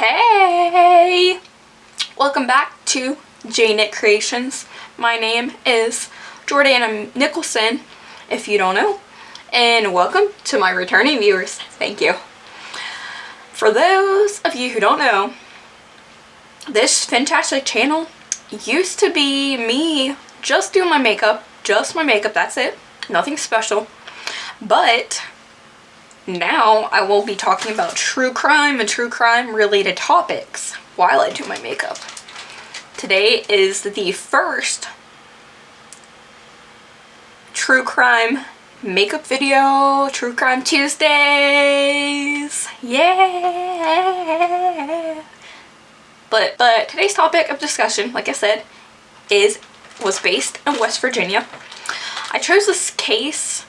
Hey! Welcome back to J-Knit Creations. My name is Jordana Nicholson, if you don't know, and welcome to my returning viewers. Thank you. For those of you who don't know, this fantastic channel used to be me just doing my makeup, that's it, nothing special, but now I will be talking about true crime and true crime related topics while I do my makeup. Today is the first true crime makeup video, True Crime Tuesdays, yeah! But today's topic of discussion, like I said, was based in West Virginia. I chose this case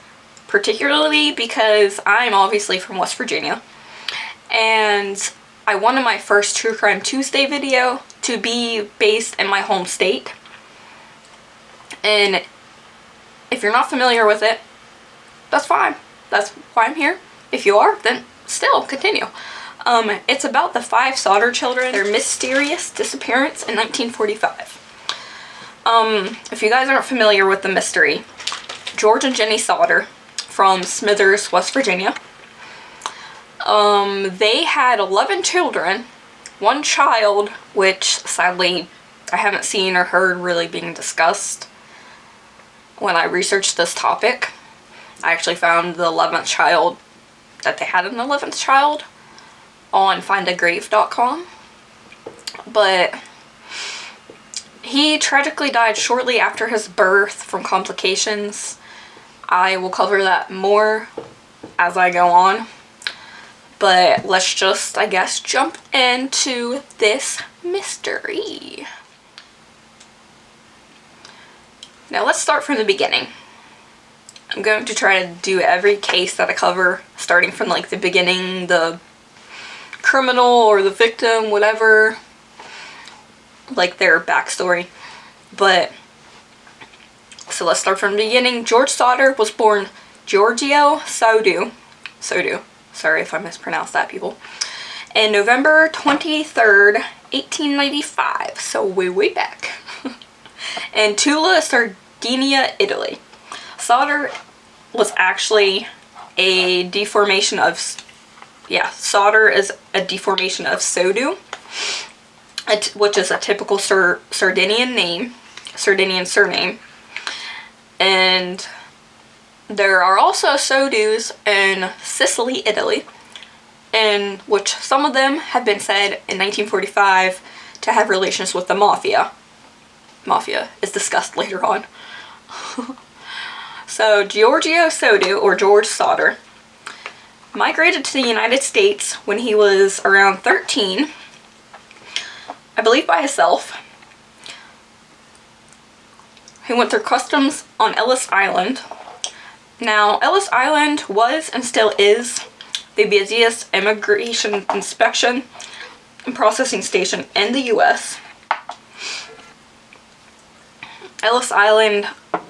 particularly because I'm obviously from West Virginia, and I wanted my first True Crime Tuesday video to be based in my home state. And if you're not familiar with it, that's fine. That's why I'm here. If you are, then still continue. It's about the 5 Sodder children, their mysterious disappearance in 1945. If you guys aren't familiar with the mystery, George and Jennie Sodder from Smithers, West Virginia, they had 11 children, 1 child, which sadly I haven't seen or heard really being discussed. When I researched this topic, I actually found the 11th child, that they had an 11th child, on findagrave.com, but he tragically died shortly after his birth from complications. I will cover that more as I go on, but let's just, I guess, jump into this mystery. Now let's start from the beginning. I'm going to try to do every case that I cover, starting from like the beginning, the criminal or the victim, whatever, like their backstory. But so let's start from the beginning. George Sodder was born Giorgio Sodder, sorry if I mispronounced that, people, in November 23rd, 1895, so way back, in Tula, Sardinia, Italy. Sodder was actually a deformation of, Sodder is a deformation of Sodder, which is a typical Sardinian surname. And there are also Sodders in Sicily, Italy, in which some of them have been said in 1945 to have relations with the mafia. Mafia is discussed later on. So Giorgio Sodder, or George Sodder, migrated to the United States when he was around 13, I believe by himself. He went through customs on Ellis Island. Now, Ellis Island was and still is the busiest immigration inspection and processing station in the U.S. Ellis Island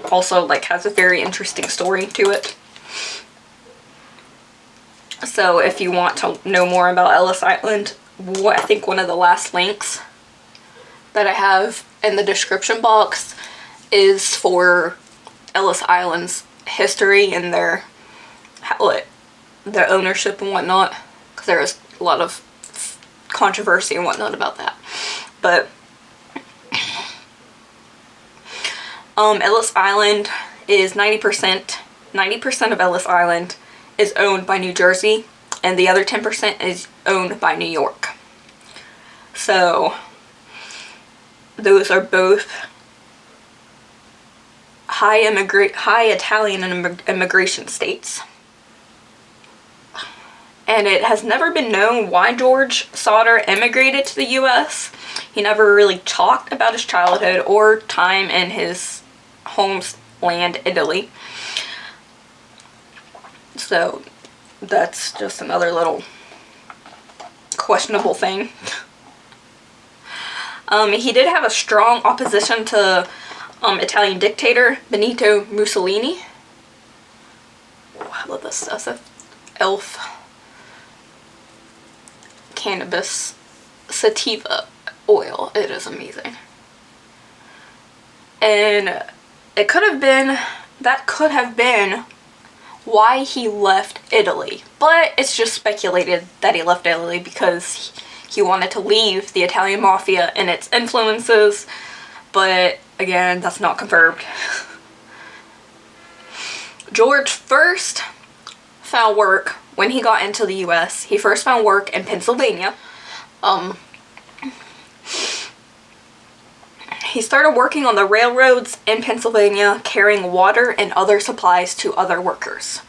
also has a very interesting story to it. So if you want to know more about Ellis Island, I think one of the last links that I have in the description box is for Ellis Island's history and their ownership and whatnot, because there is a lot of controversy and whatnot about that. But Ellis Island is 90% of Ellis Island is owned by New Jersey, and the other 10% is owned by New York. So those are both high Italian immigration states. And it has never been known why George Sodder immigrated to the U.S. He never really talked about his childhood or time in his homeland, Italy. So that's just another little questionable thing. He did have a strong opposition to Italian dictator Benito Mussolini. Oh, I love this. That's a elf cannabis sativa oil. It is amazing. And that could have been why he left Italy. But it's just speculated that he left Italy because he wanted to leave the Italian mafia and its influences. But again, that's not confirmed. George first found work when he got into the US. He first found work in Pennsylvania. He started working on the railroads in Pennsylvania, carrying water and other supplies to other workers.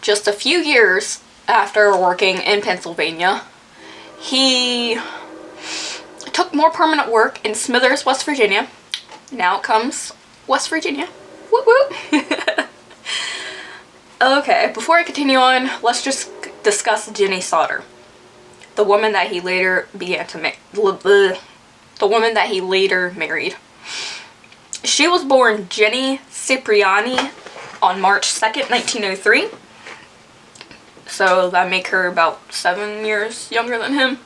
Just a few years after working in Pennsylvania, he took more permanent work in Smithers, West Virginia. Now it comes West Virginia. Whoop whoop. Okay, before I continue on, let's just discuss Jennie Sodder, the woman that he later married. She was born Jennie Cipriani on March 2nd, 1903. So that make her about 7 years younger than him.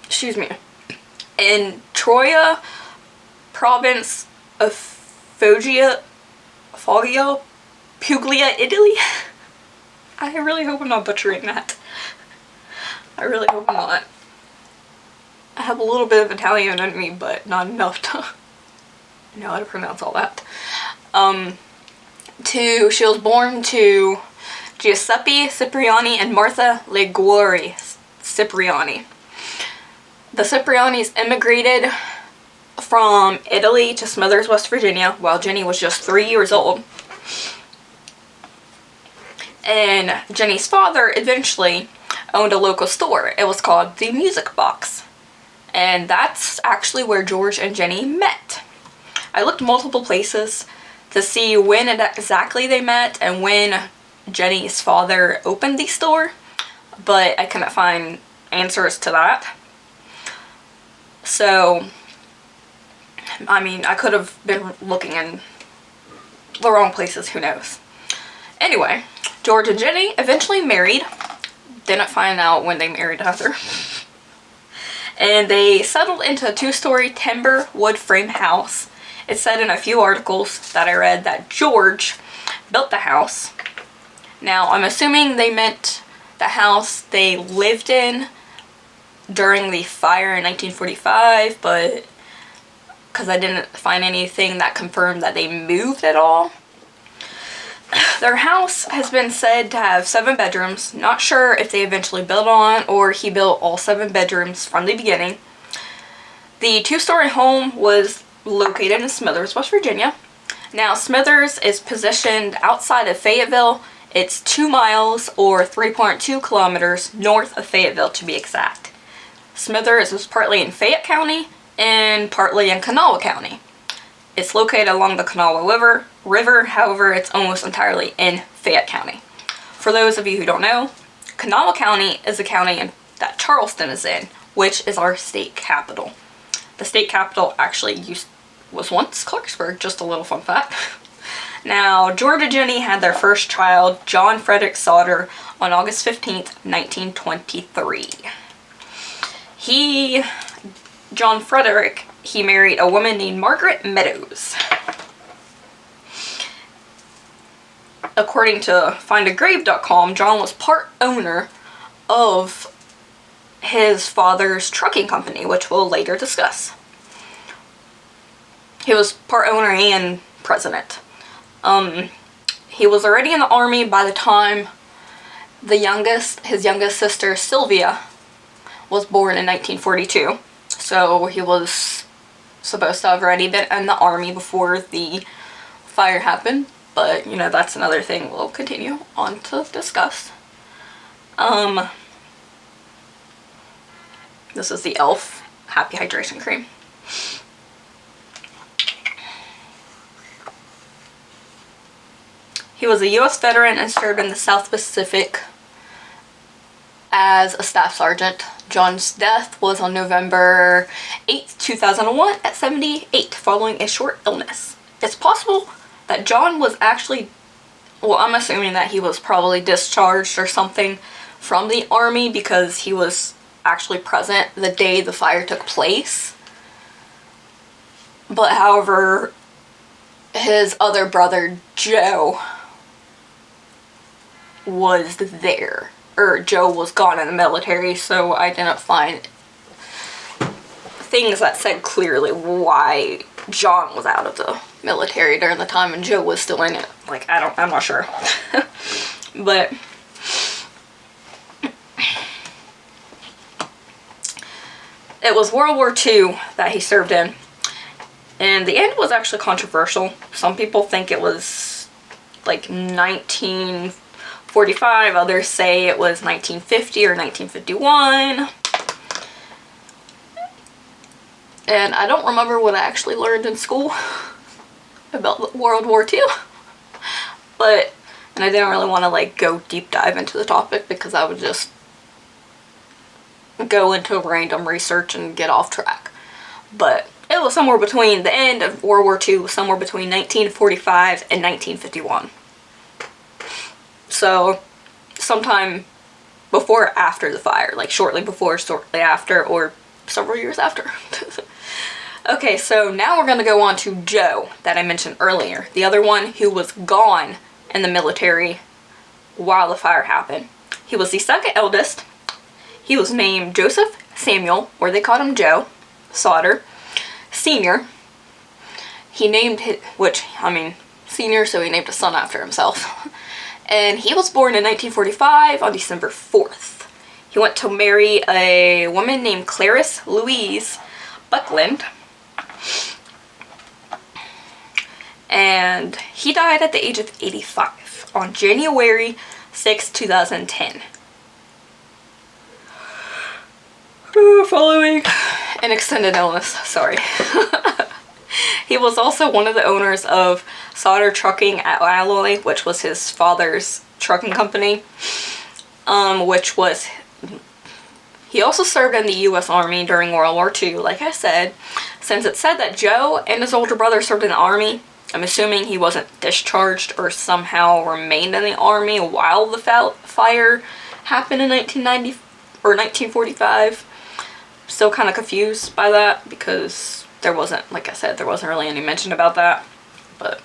Excuse me. In Troia, province of Foggia, Puglia, Italy. I really hope I'm not butchering that. I really hope I'm not. I have a little bit of Italian in me, but not enough to know how to pronounce all that. She was born to Giuseppe Cipriani and Martha Liguori Cipriani. The Ciprianis immigrated from Italy to Smithers, West Virginia, while Jennie was just 3 years old. And Jennie's father eventually owned a local store. It was called the Music Box. And that's actually where George and Jennie met. I looked multiple places to see when exactly they met and when Jennie's father opened the store, but I couldn't find answers to that. So, I mean, I could have been looking in the wrong places, who knows. Anyway, George and Jennie eventually married. Didn't find out when they married either. And they settled into a 2-story timber wood frame house. It said in a few articles that I read that George built the house. Now, I'm assuming they meant the house they lived in during the fire in 1945, but because I didn't find anything that confirmed that they moved at all. Their house has been said to have 7 bedrooms. Not sure if they eventually built on or he built all 7 bedrooms from the beginning. The 2-story home was located in Smithers, West Virginia. Now, Smithers is positioned outside of Fayetteville. It's 2 miles or 3.2 kilometers north of Fayetteville, to be exact. Smithers is partly in Fayette County and partly in Kanawha County. It's located along the Kanawha River, however, it's almost entirely in Fayette County. For those of you who don't know, Kanawha County is the county that Charleston is in, which is our state capital. The state capital actually was once Clarksburg, just a little fun fact. Now, George and Jennie had their first child, John Frederick Sodder, on August 15th, 1923. John Frederick, he married a woman named Margaret Meadows. According to findagrave.com, John was part owner of his father's trucking company, which we'll later discuss. He was part owner and president. He was already in the army by the time his youngest sister Sylvia was born in 1942. So he was supposed to have already been in the army before the fire happened. But, you know, that's another thing we'll continue on to discuss. This is the e.l.f. Happy Hydration Cream. He was a U.S. veteran and served in the South Pacific as a staff sergeant. John's death was on November 8th, 2001 at 78 following a short illness. It's possible that John was actually, well, I'm assuming that he was probably discharged or something from the army because he was actually present the day the fire took place. But however, his other brother, Joe, was there. Or Joe was gone in the military, so I didn't find things that said clearly why John was out of the military during the time and Joe was still in it. Like, I'm not sure. But it was World War II that he served in. And the end was actually controversial. Some people think it was like 1945. Others say it was 1950 or 1951. And I don't remember what I actually learned in school about World War II. And I didn't really want to like go deep dive into the topic because I would just go into random research and get off track. But it was somewhere between the end of World War II, somewhere between 1945 and 1951. So sometime before or after the fire, like shortly before, shortly after, or several years after. Okay, so now we're going to go on to Joe that I mentioned earlier, the other one who was gone in the military while the fire happened. He was the second eldest. He was named Joseph Samuel, or they called him Joe Sodder Sr. He named his, senior, so he named a son after himself. And he was born in 1945 on December 4th. He went to marry a woman named Clarice Louise Buckland. And he died at the age of 85 on January 6, 2010. Following an extended illness, sorry. He was also one of the owners of Sodder Trucking at Alloy, which was his father's trucking company, he also served in the U.S. Army during World War II, like I said. Since it said that Joe and his older brother served in the Army, I'm assuming he wasn't discharged or somehow remained in the Army while the fire happened in 1990 or 1945. Still kind of confused by that because there wasn't, like I said, there wasn't really any mention about that. But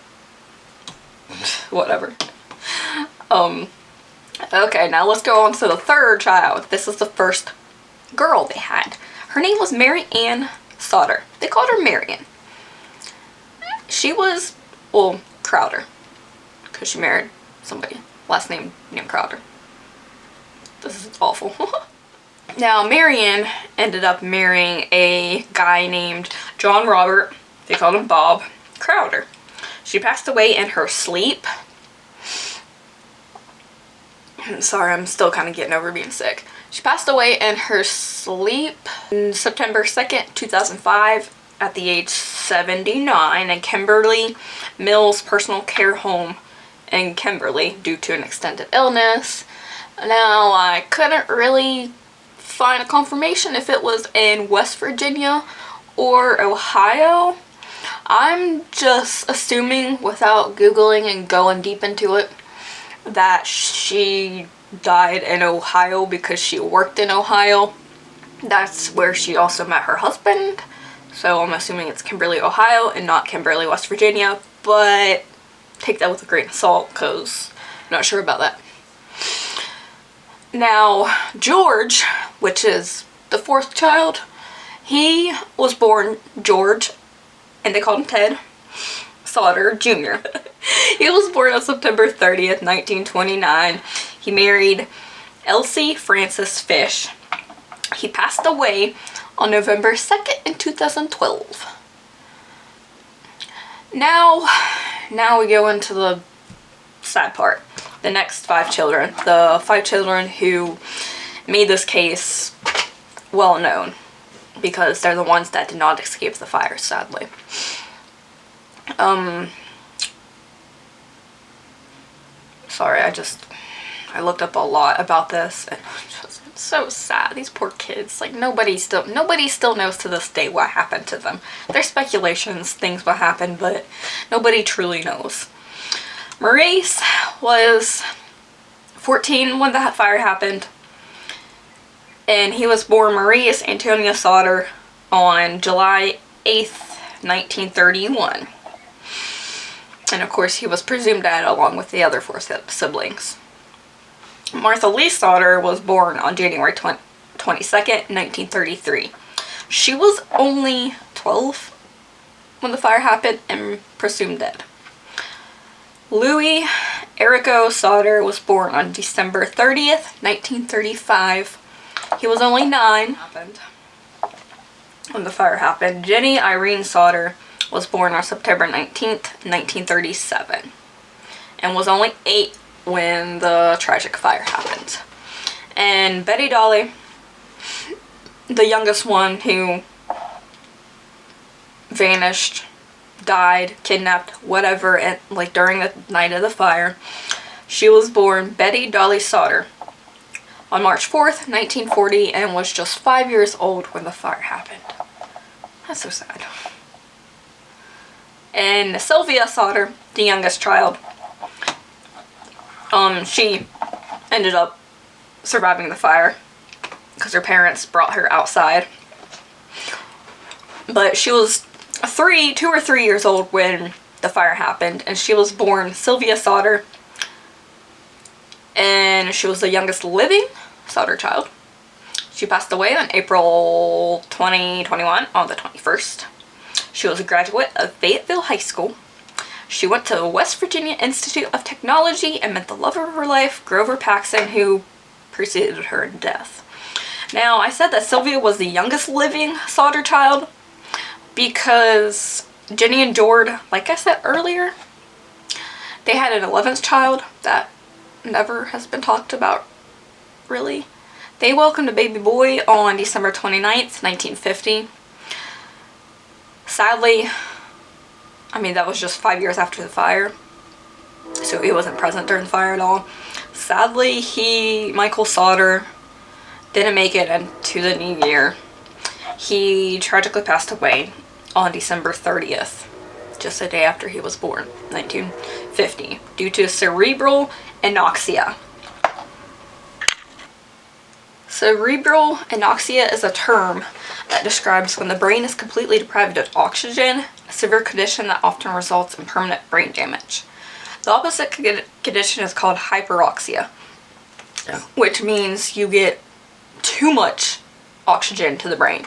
whatever. Okay, now let's go on to the third child. This is the first girl they had. Her name was Mary Ann Sodder. They called her Marian. She was, well, Crowder, because she married somebody, last name named Crowder. This is awful. Now, Marian ended up marrying a guy named John Robert, they called him Bob Crowder. She passed away in her sleep. Sorry, I'm still kind of getting over being sick. She passed away in her sleep on September 2nd, 2005 at the age 79 in Kimberly Mills Personal Care Home in Kimberly due to an extended illness. Now, I couldn't really find a confirmation if it was in West Virginia or Ohio. I'm just assuming without Googling and going deep into it that she died in Ohio because she worked in Ohio. That's where she also met her husband. So I'm assuming it's Kimberly, Ohio and not Kimberly, West Virginia. But take that with a grain of salt because I'm not sure about that. Now, George, which is the fourth child, he was born George, and they called him Ted Sodder Jr. He was born on September 30th, 1929. He married Elsie Frances Fish. He passed away on November 2nd in 2012. Now we go into the sad part. The next 5 children. The 5 children who made this case well known because they're the ones that did not escape the fire, sadly. Sorry, I looked up a lot about this and it's so sad. These poor kids, like nobody still knows to this day what happened to them. There's speculations, things what happened, but nobody truly knows. Maurice was 14 when the fire happened. And he was born Maurice Antonia Sodder on July 8th, 1931. And of course, he was presumed dead along with the other 4 siblings. Martha Lee Sodder was born on January 22nd, 1933. She was only 12 when the fire happened and presumed dead. Louis Erico Sodder was born on December 30th, 1935. He was only 9 when the fire happened. Jennie Irene Sodder was born on September 19th, 1937, and was only 8 when the tragic fire happened. And Betty Dolly, the youngest one who vanished, died, kidnapped, whatever, and like during the night of the fire, she was born Betty Dolly Sodder on March 4th, 1940, and was just 5 years old when the fire happened. That's so sad. And Sylvia Sodder, the youngest child, she ended up surviving the fire because her parents brought her outside. But she was 2 or 3 years old when the fire happened, and she was born Sylvia Sodder, and she was the youngest living Sodder child. She passed away on April 2021 on the 21st. She was a graduate of Fayetteville High School. She went to West Virginia Institute of Technology and met the love of her life, Grover Paxson, who preceded her in death. Now, I said that Sylvia was the youngest living Sodder child because Jennie and George, like I said earlier, they had an 11th child that never has been talked about, really. They welcomed a baby boy on December 29th, 1950. Sadly, I mean, that was just 5 years after the fire, so he wasn't present during the fire at all. Sadly, Michael Sodder, didn't make it into the new year. He tragically passed away on December 30th, just a day after he was born, 1950, due to cerebral anoxia. Cerebral anoxia is a term that describes when the brain is completely deprived of oxygen, a severe condition that often results in permanent brain damage. The opposite condition is called hyperoxia, which means you get too much oxygen to the brain.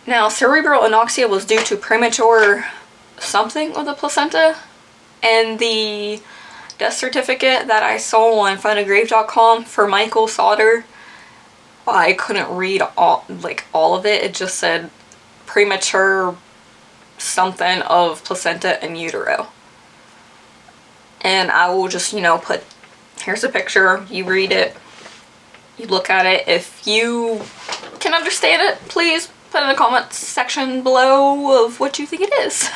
Now, cerebral anoxia was due to premature something of the placenta, and the death certificate that I saw on findagrave.com for Michael Sodder, I couldn't read all of it. It just said premature something of placenta and utero. And I will just, put, here's a picture, you read it, you look at it. If you can understand it, please put in the comments section below of what you think it is.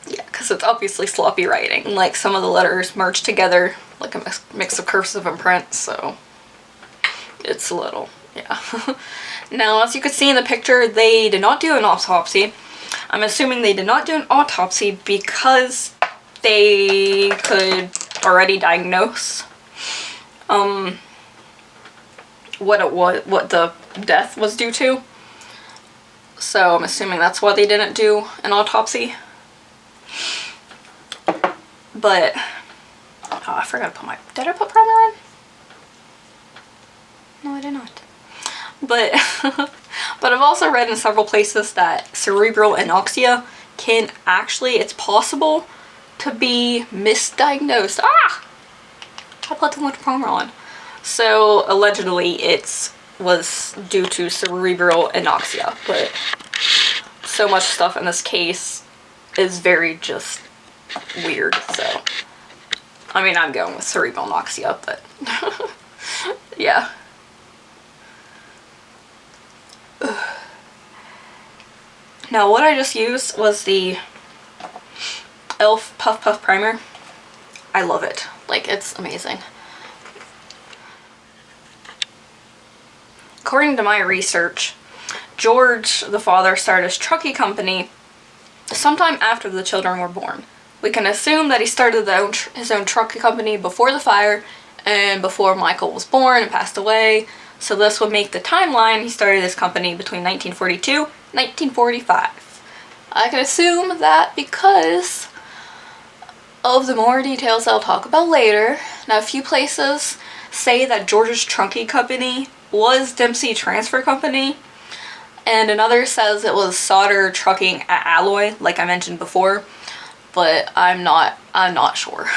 Yeah, because it's obviously sloppy writing. Like, some of the letters merged together, like a mix of cursive and print, so it's a little, yeah. Now, as you can see in the picture, they did not do an autopsy. I'm assuming they did not do an autopsy because they could already diagnose what the death was due to. So I'm assuming that's why they didn't do an autopsy. But oh, I forgot to put did I put primer on? No, I did not. But but I've also read in several places that cerebral anoxia can actually, it's possible to be misdiagnosed. Ah! I put too much primer on. So allegedly was due to cerebral anoxia, but so much stuff in this case is very just weird, so I mean, I'm going with cerebral anoxia, but yeah. Now, what I just used was the e.l.f. Puff Puff Primer. I love it. Like, it's amazing. According to my research, George, the father, started his trucking company sometime after the children were born. We can assume that he started his own trucking company before the fire and before Michael was born and passed away. So this would make the timeline he started his company between 1942 and 1945. I can assume that because of the more details I'll talk about later. Now, a few places say that George's trucking company was Dempsey Transfer Company, and another says it was Sodder Trucking at Alloy, like I mentioned before, but I'm not sure.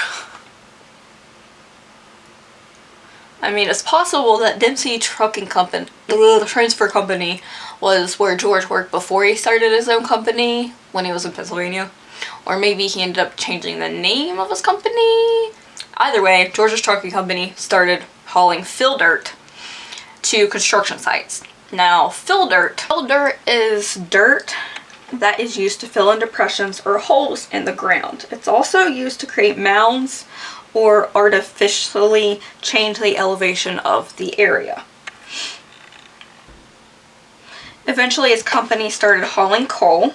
I mean, it's possible that Dempsey Trucking Company, the transfer company, was where George worked before he started his own company when he was in Pennsylvania. Or maybe he ended up changing the name of his company. Either way, George's Trucking Company started hauling fill dirt to construction sites. Now, fill dirt is dirt that is used to fill in depressions or holes in the ground. It's also used to create mounds or artificially change the elevation of the area. Eventually, his company started hauling coal.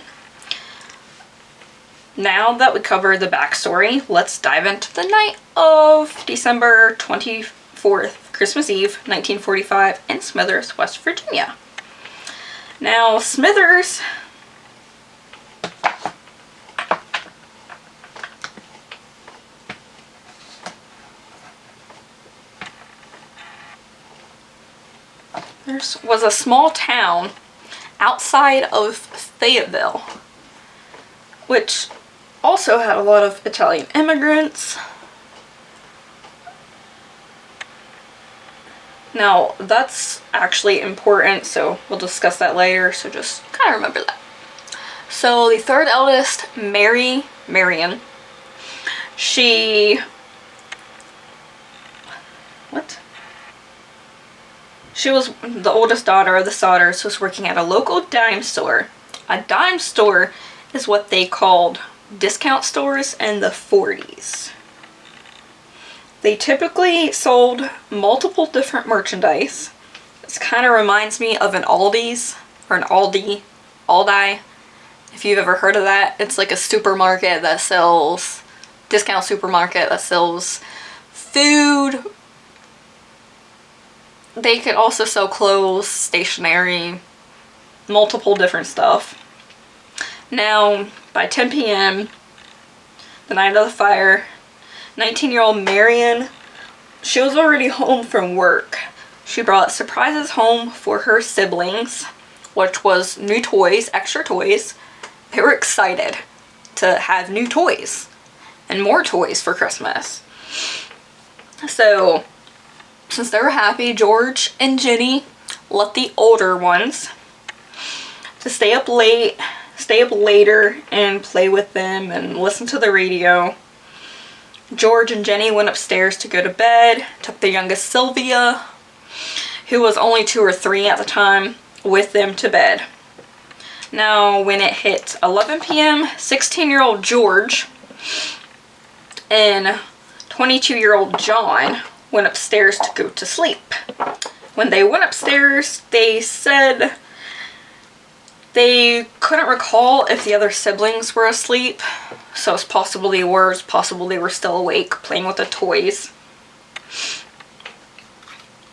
Now that we covered the backstory, let's dive into the night of December 24th, Christmas Eve, 1945, in Smithers, West Virginia. Now, Smithers was a small town outside of Fayetteville, which also had a lot of Italian immigrants. Now, that's actually important, so we'll discuss that later, so just kind of remember that. So, the third eldest, Marion, she was the oldest daughter of the Sodders, was working at a local dime store. A dime store is what they called discount stores in the 40s. They typically sold multiple different merchandise. This kind of reminds me of an Aldi's or an Aldi. If you've ever heard of that, it's like a supermarket that sells, discount supermarket that sells food. They could also sell clothes, stationery, multiple different stuff. Now, by 10 p.m., the night of the fire, 19-year-old Marion, she was already home from work. She brought surprises home for her siblings, which was new toys, extra toys. They were excited to have new toys and more toys for Christmas. So, since they were happy, George and Jennie let the older ones to stay up later and play with them and listen to the radio. George and Jennie went upstairs to go to bed, took the youngest Sylvia, who was only 2 or 3 at the time, with them to bed. Now, when it hit 11 p.m., 16-year-old George and 22-year-old John went upstairs to go to sleep. When they went upstairs, they said they couldn't recall if the other siblings were asleep, so it's possible they were, it's possible they were still awake playing with the toys.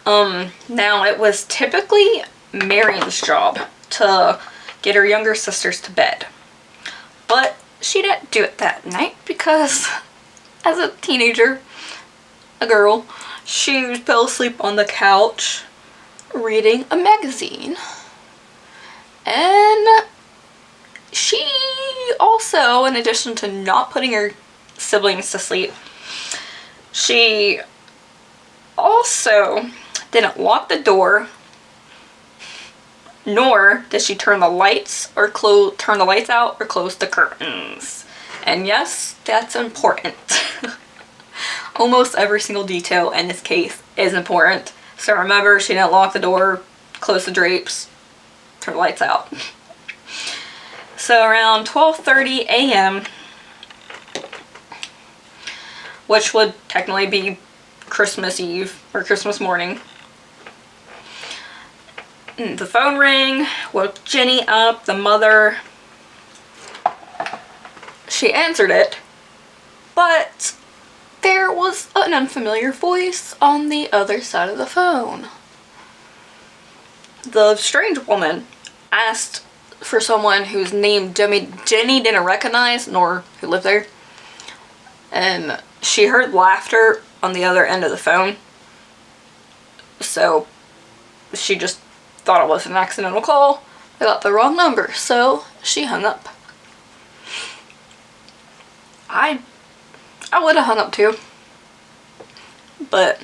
Now, it was typically Marion's job to get her younger sisters to bed, but she didn't do it that night because as a teenager, a girl, she fell asleep on the couch reading a magazine. And she also, in addition to not putting her siblings to sleep, she also didn't lock the door, nor did she turn the lights or turn the lights out or close the curtains. And yes, that's important. Almost every single detail in this case is important. So remember, she didn't lock the door, close the drapes, turn the lights out. So around 12:30 a.m., which would technically be Christmas Eve or Christmas morning, the phone rang, woke Jennie up, the mother. She answered it, But there was an unfamiliar voice on the other side of the phone. The strange woman asked for someone whose name Jennie didn't recognize, nor who lived there. And she heard laughter on the other end of the phone. So she just thought it was an accidental call. I got the wrong number, so she hung up. I would have hung up too. But,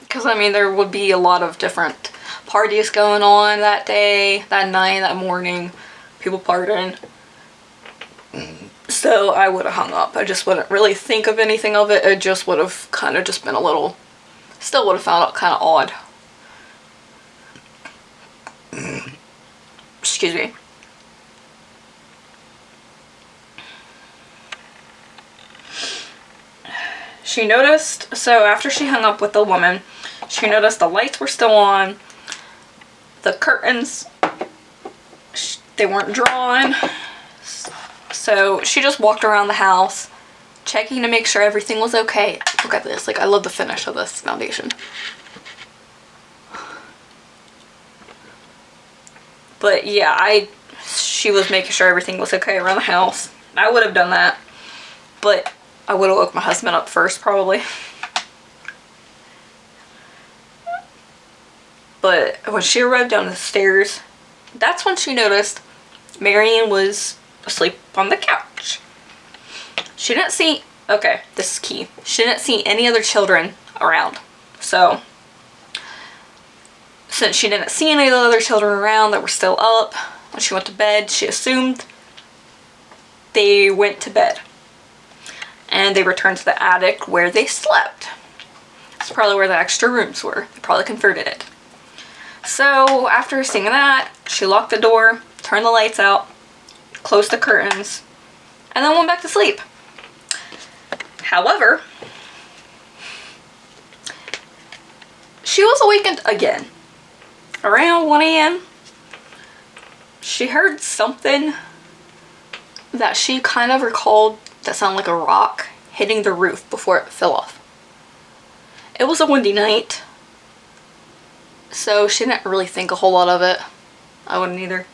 because I mean, there would be a lot of different parties going on that day, that night, that morning, people partying. So I would have hung up. I just wouldn't really think of anything of it. It just would have kind of just been a little, still would have found it kind of odd. Excuse me. She noticed, so after she hung up with the woman, she noticed the lights were still on, the curtains, they weren't drawn, so she just walked around the house, checking to make sure everything was okay. Look at this, like, I love the finish of this foundation. But yeah, she was making sure everything was okay around the house. I would have done that, but I would have woke my husband up first, probably. But when she arrived down the stairs, that's when she noticed Marion was asleep on the couch. She didn't see, okay, this is key. She didn't see any other children around. So, since she didn't see any of the other children around that were still up, when she went to bed, she assumed they went to bed. And they returned to the attic where they slept. That's probably where the extra rooms were. They probably converted it. So after seeing that, she locked the door, turned the lights out, closed the curtains, and then went back to sleep. However, she was awakened again. Around 1 a.m., she heard something that she kind of recalled that sounded like a rock hitting the roof before it fell off. It was a windy night, so she didn't really think a whole lot of it. I wouldn't either.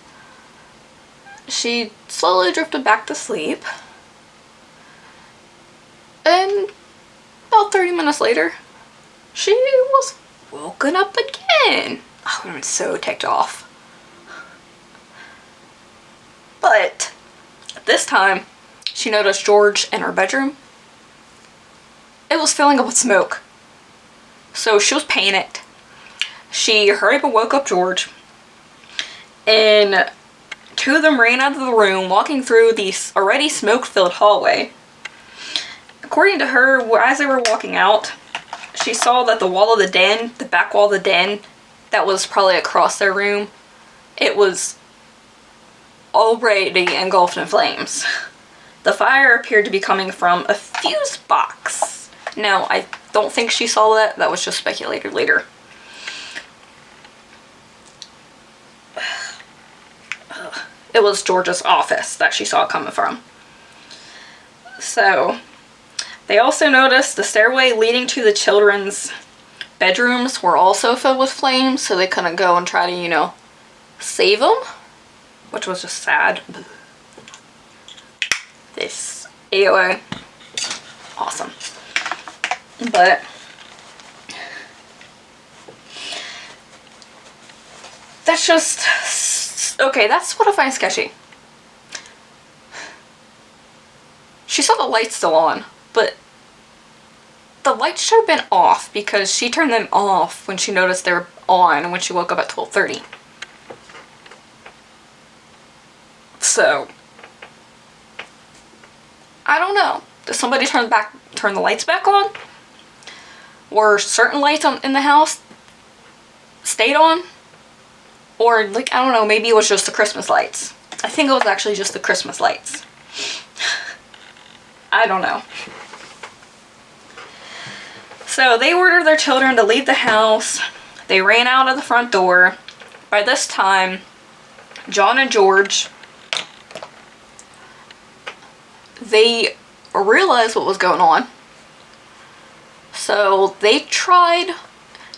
She slowly drifted back to sleep, and about 30 minutes later, she was woken up again. I would have been so ticked off. But this time, she noticed George in her bedroom. It was filling up with smoke. So she was panicked. She hurried up and woke up George. And two of them ran out of the room, walking through the already smoke-filled hallway. According to her, as they were walking out, she saw that the wall of the den, the back wall of the den, that was probably across their room, it was already engulfed in flames. The fire appeared to be coming from a fuse box. Now, I don't think she saw that. That was just speculated later. It was George's office that she saw it coming from. So, they also noticed the stairway leading to the children's bedrooms were also filled with flames, so they couldn't go and try to, save them, which was just sad. This AOA, awesome. But that's just, okay, that's what I find sketchy. She saw the lights still on, but the lights should have been off because she turned them off when she noticed they were on when she woke up at 12:30. So, I don't know. Did somebody turn the lights back on? Or certain lights in the house stayed on? Or, I don't know, maybe it was just the Christmas lights. I think it was actually just the Christmas lights. I don't know. So, they ordered their children to leave the house. They ran out of the front door. By this time, John and George, they realized what was going on. So they tried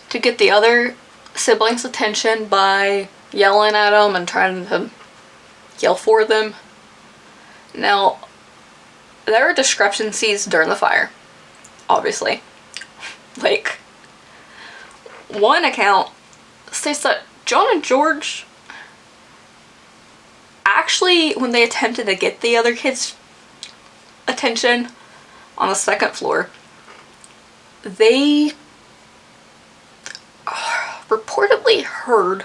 to get the other siblings' attention by yelling at them and trying to yell for them. Now, there were discrepancies during the fire, obviously. Like, one account states that John and George actually, when they attempted to get the other kids' attention on the second floor, they reportedly heard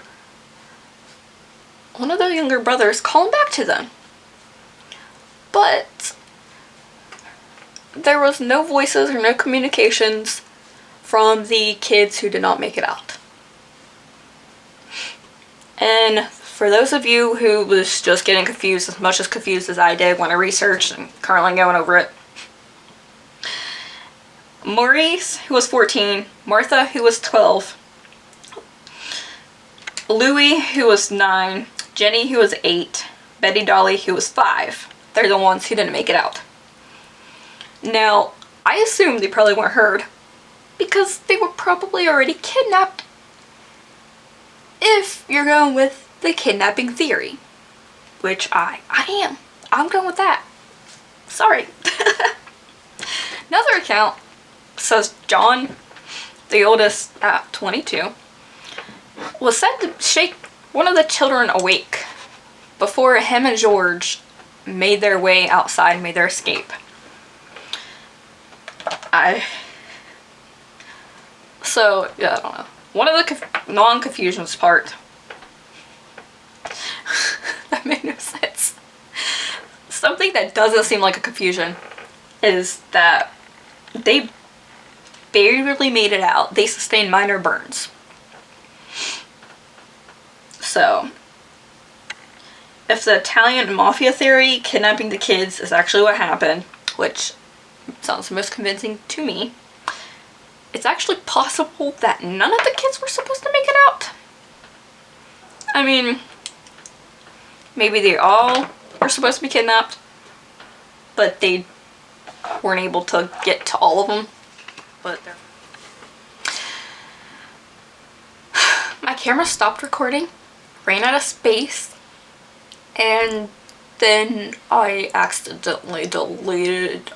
one of their younger brothers calling back to them. But there was no voices or no communications from the kids who did not make it out. And for those of you who was just getting confused, as much as confused as I did when I researched and currently going over it, Maurice, who was 14, Martha, who was 12, Louie, who was 9, Jennie, who was 8, Betty Dolly, who was 5. They're the ones who didn't make it out. Now, I assume they probably weren't heard because they were probably already kidnapped, if you're going with the kidnapping theory, which I am. I'm going with that. Sorry. Another account says John, the oldest at 22, was said to shake one of the children awake before him and George made their way outside and made their escape. Yeah, I don't know. One of the non-confusions part that made no sense. Something that doesn't seem like a confusion is that they barely made it out. They sustained minor burns. So, if the Italian mafia theory, kidnapping the kids, is actually what happened, which sounds the most convincing to me, it's actually possible that none of the kids were supposed to make it out. I mean, maybe they all were supposed to be kidnapped, but they weren't able to get to all of them. But my camera stopped recording, ran out of space, and then I accidentally deleted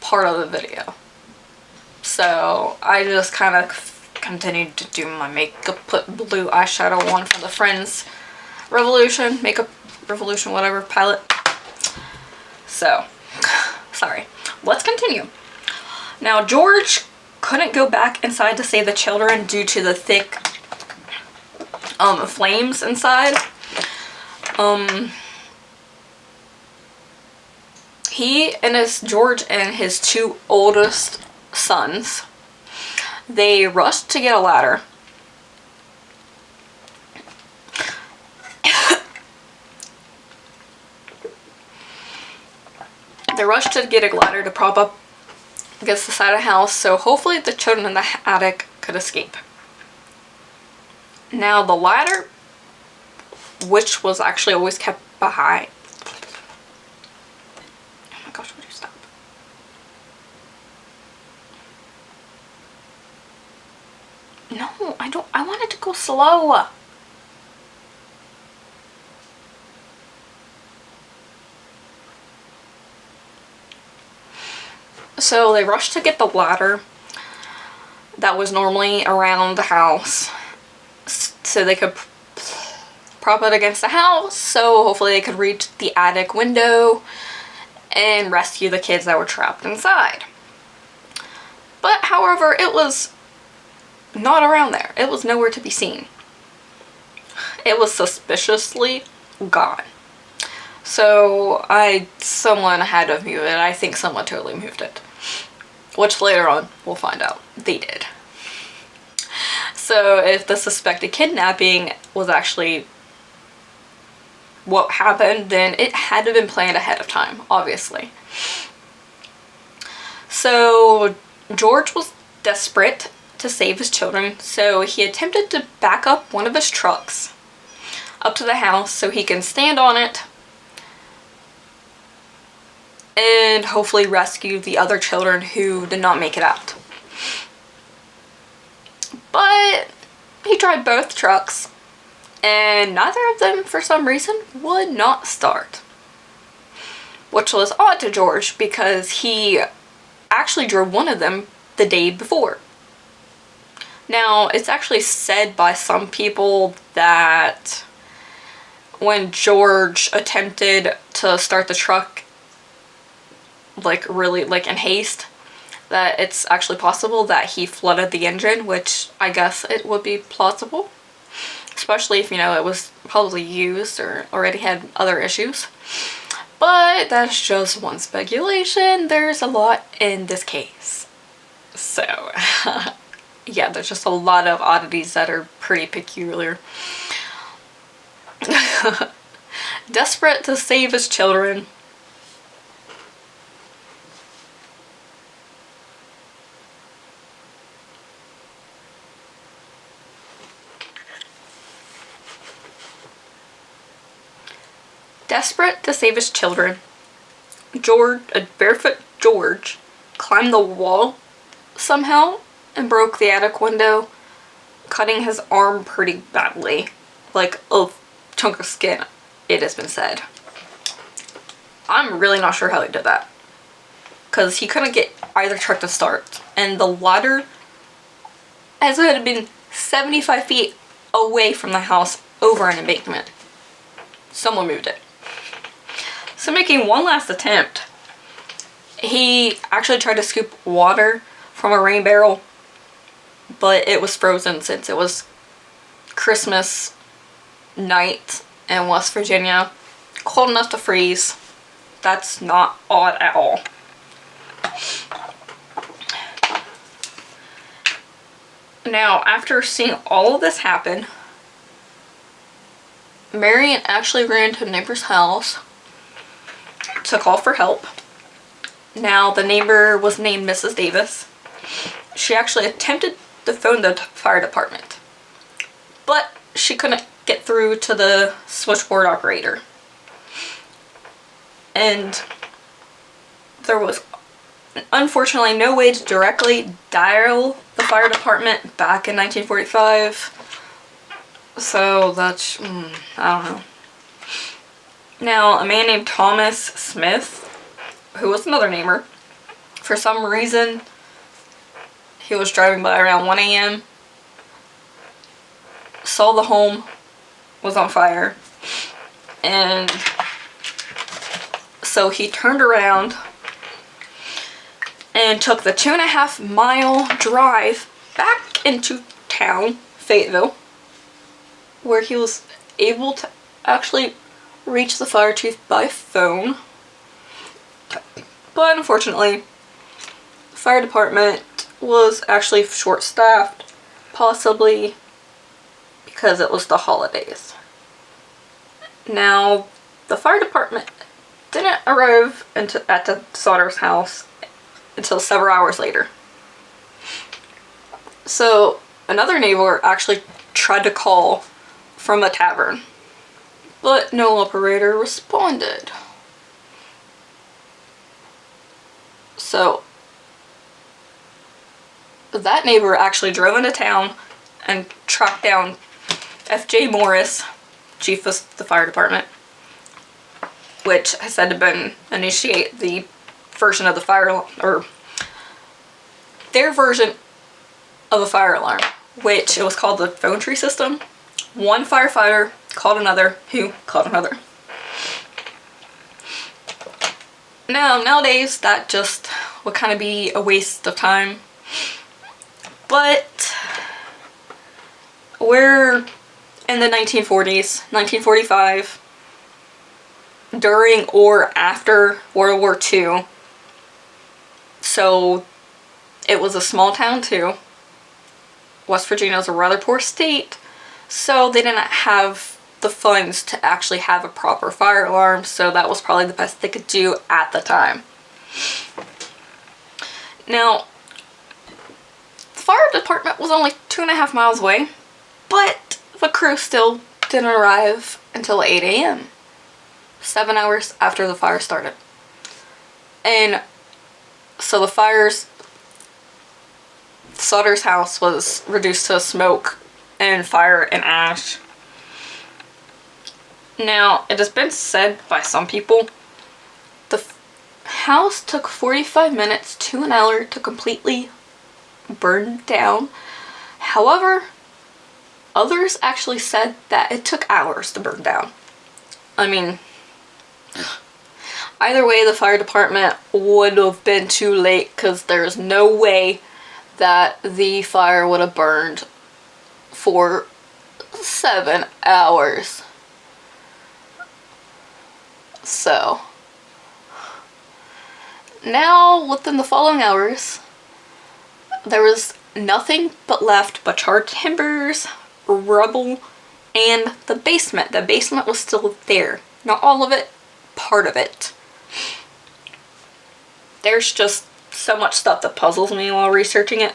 part of the video. So I just kind of continued to do my makeup, put blue eyeshadow on from the Friends Revolution, Makeup Revolution, whatever, palette. So, sorry. Let's continue. Now, George couldn't go back inside to save the children due to the thick flames inside. George and his two oldest sons, they rushed to get a ladder. They rushed to get a ladder to prop up against the side of the house, so hopefully the children in the attic could escape. Now the ladder, which was actually always kept behind. Oh my gosh, would you stop? No, I don't. I wanted to go slow. So they rushed to get the ladder that was normally around the house so they could prop it against the house, so hopefully they could reach the attic window and rescue the kids that were trapped inside. But however, it was not around there. It was nowhere to be seen. It was suspiciously gone. So someone had to move it. I think someone totally moved it. Which later on, we'll find out they did. So if the suspected kidnapping was actually what happened, then it had to have been planned ahead of time, obviously. So George was desperate to save his children, so he attempted to back up one of his trucks up to the house so he can stand on it and hopefully rescue the other children who did not make it out. But he tried both trucks, and neither of them, for some reason, would not start. Which was odd to George, because he actually drove one of them the day before. Now, it's actually said by some people that when George attempted to start the truck, like really like in haste, that it's actually possible that he flooded the engine, which I guess it would be plausible. Especially if, you know, it was probably used or already had other issues. But that's just one speculation. There's a lot in this case. So, yeah, there's just a lot of oddities that are pretty peculiar. Desperate to save his children, a barefoot George climbed the wall somehow and broke the attic window, cutting his arm pretty badly. Like a chunk of skin, it has been said. I'm really not sure how he did that, because he couldn't get either truck to start, and the ladder, as it had been 75 feet away from the house over an embankment. Someone moved it. So making one last attempt, he actually tried to scoop water from a rain barrel, but it was frozen since it was Christmas night in West Virginia. Cold enough to freeze. That's not odd at all. Now, after seeing all of this happen, Marion actually ran to a neighbor's house to call for help. Now, the neighbor was named Mrs. Davis. She actually attempted to phone the fire department, but she couldn't get through to the switchboard operator. And there was unfortunately no way to directly dial the fire department back in 1945. So that's, I don't know. Now, a man named Thomas Smith, who was another neighbor, for some reason, he was driving by around 1 a.m., saw the home was on fire, and so he turned around and took the 2.5-mile drive back into town, Fayetteville, where he was able to actually reach the fire chief by phone. But unfortunately, the fire department was actually short-staffed, possibly because it was the holidays. Now, the fire department didn't arrive at the Sodders' house until several hours later. So, another neighbor actually tried to call from a tavern, but no operator responded. So, that neighbor actually drove into town and tracked down F.J. Morris, chief of the fire department, which has said to been initiate the version of the fire, or their version of a fire alarm, which it was called the phone tree system. One firefighter called another, who called another. Now, nowadays, that just would kind of be a waste of time. But we're in the 1940s, 1945, during or after World War II. So it was a small town too. West Virginia is a rather poor state, so they didn't have the funds to actually have a proper fire alarm, so that was probably the best they could do at the time. Now, the fire department was only 2.5 miles away, but the crew still didn't arrive until 8 a.m., 7 hours after the fire started. And so the fires, Sodder's house was reduced to smoke and fire and ash. Now, it has been said by some people, the house took 45 minutes to an hour to completely burn down. However, others actually said that it took hours to burn down. I mean, either way, the fire department would have been too late because there's no way that the fire would have burned for 7 hours. So, now within the following hours, there was nothing left but charred timbers, rubble, and the basement. The basement was still there. Not all of it, part of it. There's just so much stuff that puzzles me while researching it.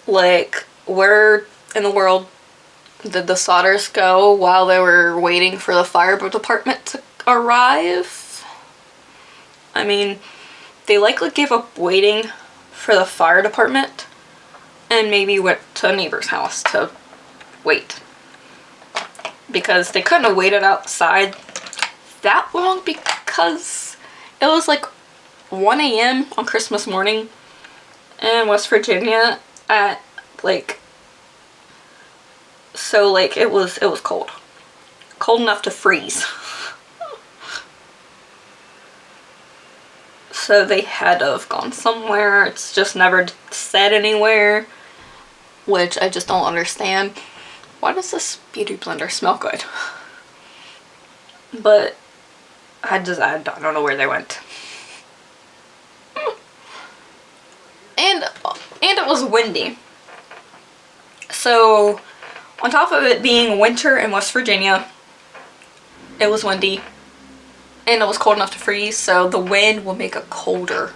Like, where in the world did the Sodders go while they were waiting for the fire department to arrive? I mean, they likely gave up waiting for the fire department and maybe went to a neighbor's house to wait. Because they couldn't have waited outside that long because it was like 1 a.m. on Christmas morning in West Virginia at like, so like it was cold. Cold enough to freeze. So they had to have gone somewhere. It's just never said anywhere, which I just don't understand. Why does this beauty blender smell good? But I don't know where they went. And it was windy. So on top of it being winter in West Virginia, it was windy. And it was cold enough to freeze, so the wind will make it colder.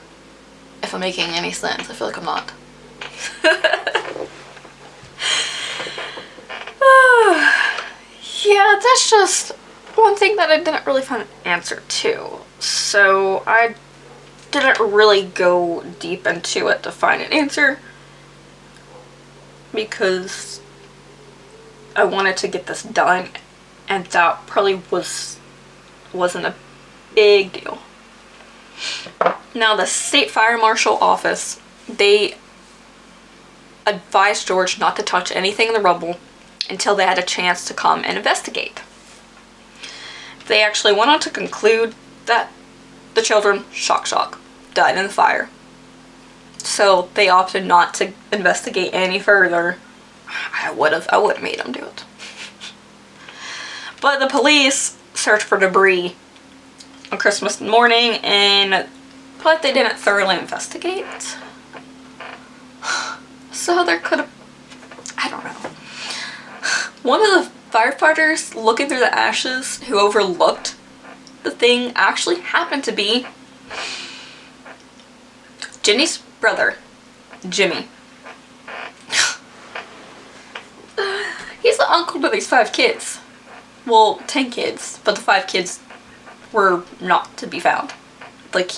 If I'm making any sense. I feel like I'm not. Yeah, that's just one thing that I didn't really find an answer to. So I didn't really go deep into it to find an answer because I wanted to get this done, and that probably wasn't a big deal. Now, the state fire marshal office, they advised George not to touch anything in the rubble until they had a chance to come and investigate. They actually went on to conclude that the children, shock, died in the fire. So they opted not to investigate any further. I would have made them do it. But the police searched for debris on Christmas morning, but they didn't thoroughly investigate. So there could have, I don't know. One of the firefighters looking through the ashes who overlooked the thing actually happened to be Jennie's brother, Jimmy. He's the uncle to these 5 kids. Well, 10 kids, but the 5 kids were not to be found. Like,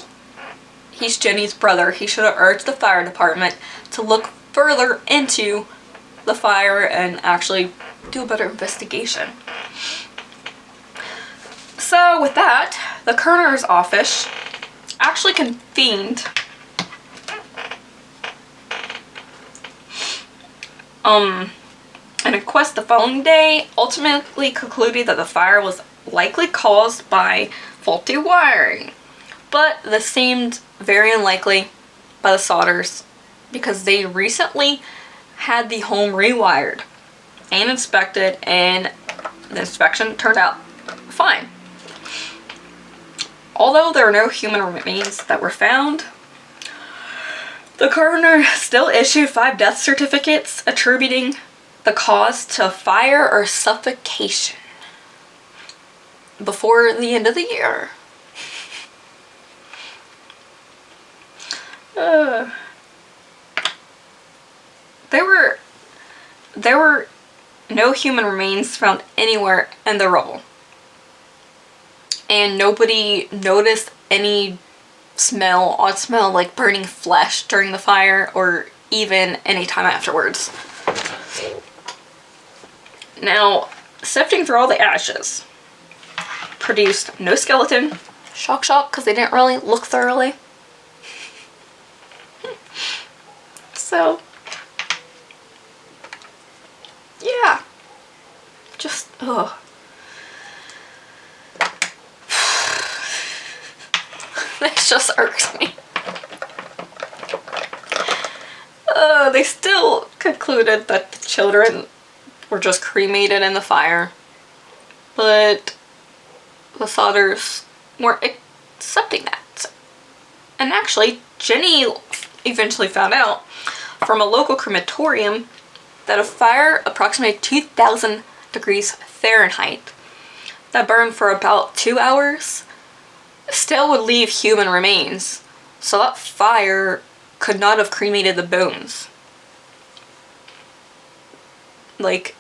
he's Jennie's brother. He should have urged the fire department to look further into the fire and actually do a better investigation. So with that, the coroner's office actually convened an inquest the following day, ultimately concluded that the fire was likely caused by faulty wiring. But this seemed very unlikely by the Sodders because they recently had the home rewired and inspected, and the inspection turned out fine. Although there were no human remains that were found, the coroner still issued 5 death certificates attributing the cause to fire or suffocation before the end of the year. There were no human remains found anywhere in the rubble. And nobody noticed any odd smell like burning flesh during the fire or even any time afterwards. Now, sifting through all the ashes produced no skeleton. Shock, because they didn't really look thoroughly. So, yeah. Just, ugh. This just irks me. They still concluded that the children were just cremated in the fire, but the Sodders weren't accepting that. And actually, Jennie eventually found out from a local crematorium that a fire approximately 2,000 degrees Fahrenheit that burned for about 2 hours still would leave human remains. So that fire could not have cremated the bones. Like,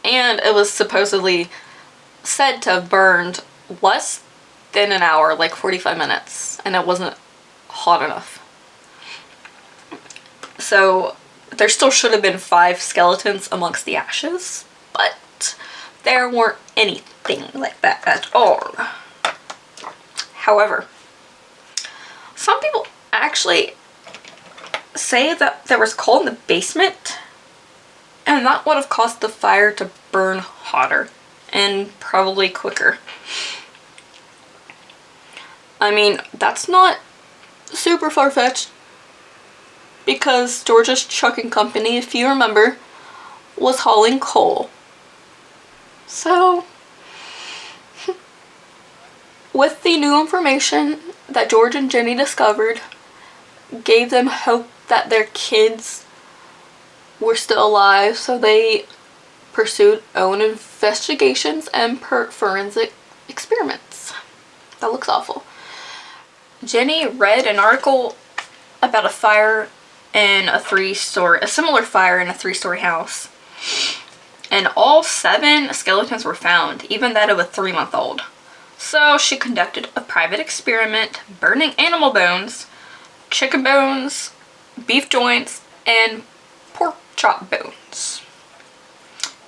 and it was supposedly said to have burned less than an hour, like 45 minutes, and it wasn't hot enough. So there still should have been 5 skeletons amongst the ashes, but there weren't anything like that at all. However, some people actually say that there was coal in the basement, and that would have caused the fire to burn hotter and probably quicker. I mean, that's not super far-fetched, because Georgia's trucking company, if you remember, was hauling coal. So, with the new information that George and Jennie discovered, gave them hope that their kids were still alive, so they pursued own investigations and forensic experiments. That looks awful. Jennie read an article about a fire in a similar fire in a 3-story house. And all 7 skeletons were found, even that of a 3-month-old. So she conducted a private experiment, burning animal bones, chicken bones, beef joints, and pork chop bones,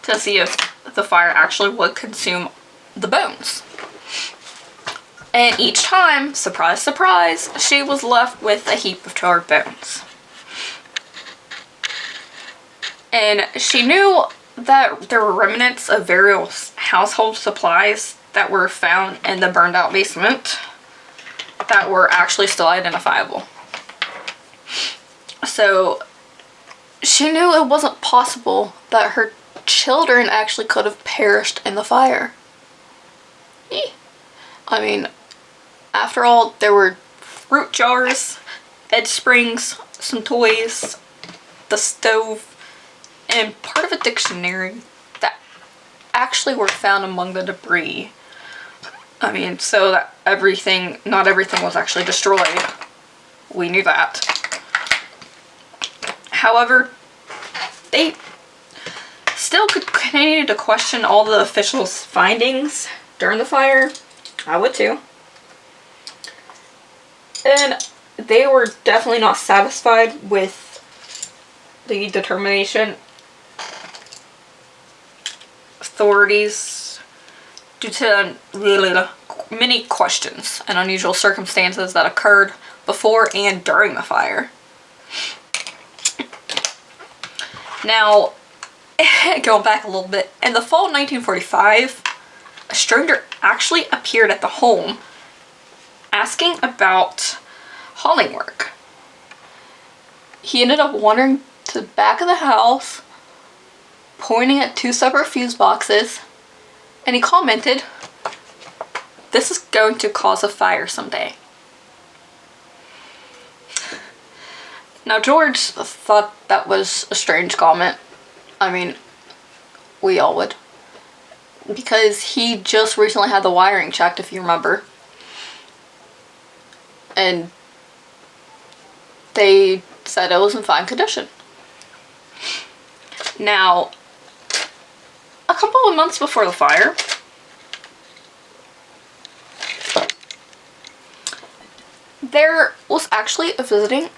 to see if the fire actually would consume the bones. And each time, surprise, surprise, she was left with a heap of charred bones. And she knew that there were remnants of various household supplies that were found in the burned out basement that were actually still identifiable. So she knew it wasn't possible that her children actually could have perished in the fire. I mean, after all, there were fruit jars, bed springs, some toys, the stove, and part of a dictionary that actually were found among the debris. I mean, so that not everything was actually destroyed. We knew that. However, they still could continue to question all the officials' findings during the fire. I would too. And they were definitely not satisfied with the determination authorities due to really many questions and unusual circumstances that occurred before and during the fire. Now, going back a little bit, in the fall of 1945, a stranger actually appeared at the home asking about hauling work. He ended up wandering to the back of the house, pointing at 2 separate fuse boxes, and he commented, "This is going to cause a fire someday." Now, George thought that was a strange comment. I mean, we all would. Because he just recently had the wiring checked, if you remember. And they said it was in fine condition. Now, a couple of months before the fire, there was actually a visiting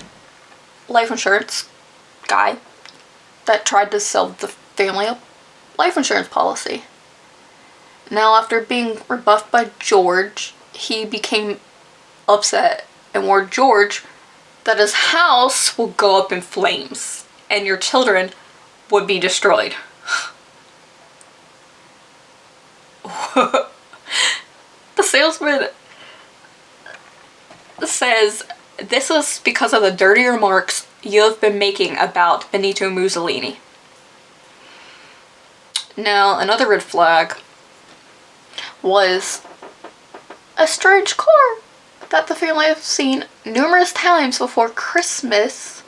life insurance guy that tried to sell the family a life insurance policy. Now, after being rebuffed by George, he became upset and warned George that his house will go up in flames and your children would be destroyed. The salesman says this is because of the dirty remarks you have been making about Benito Mussolini. Now, another red flag was a strange car that the family have seen numerous times before Christmas,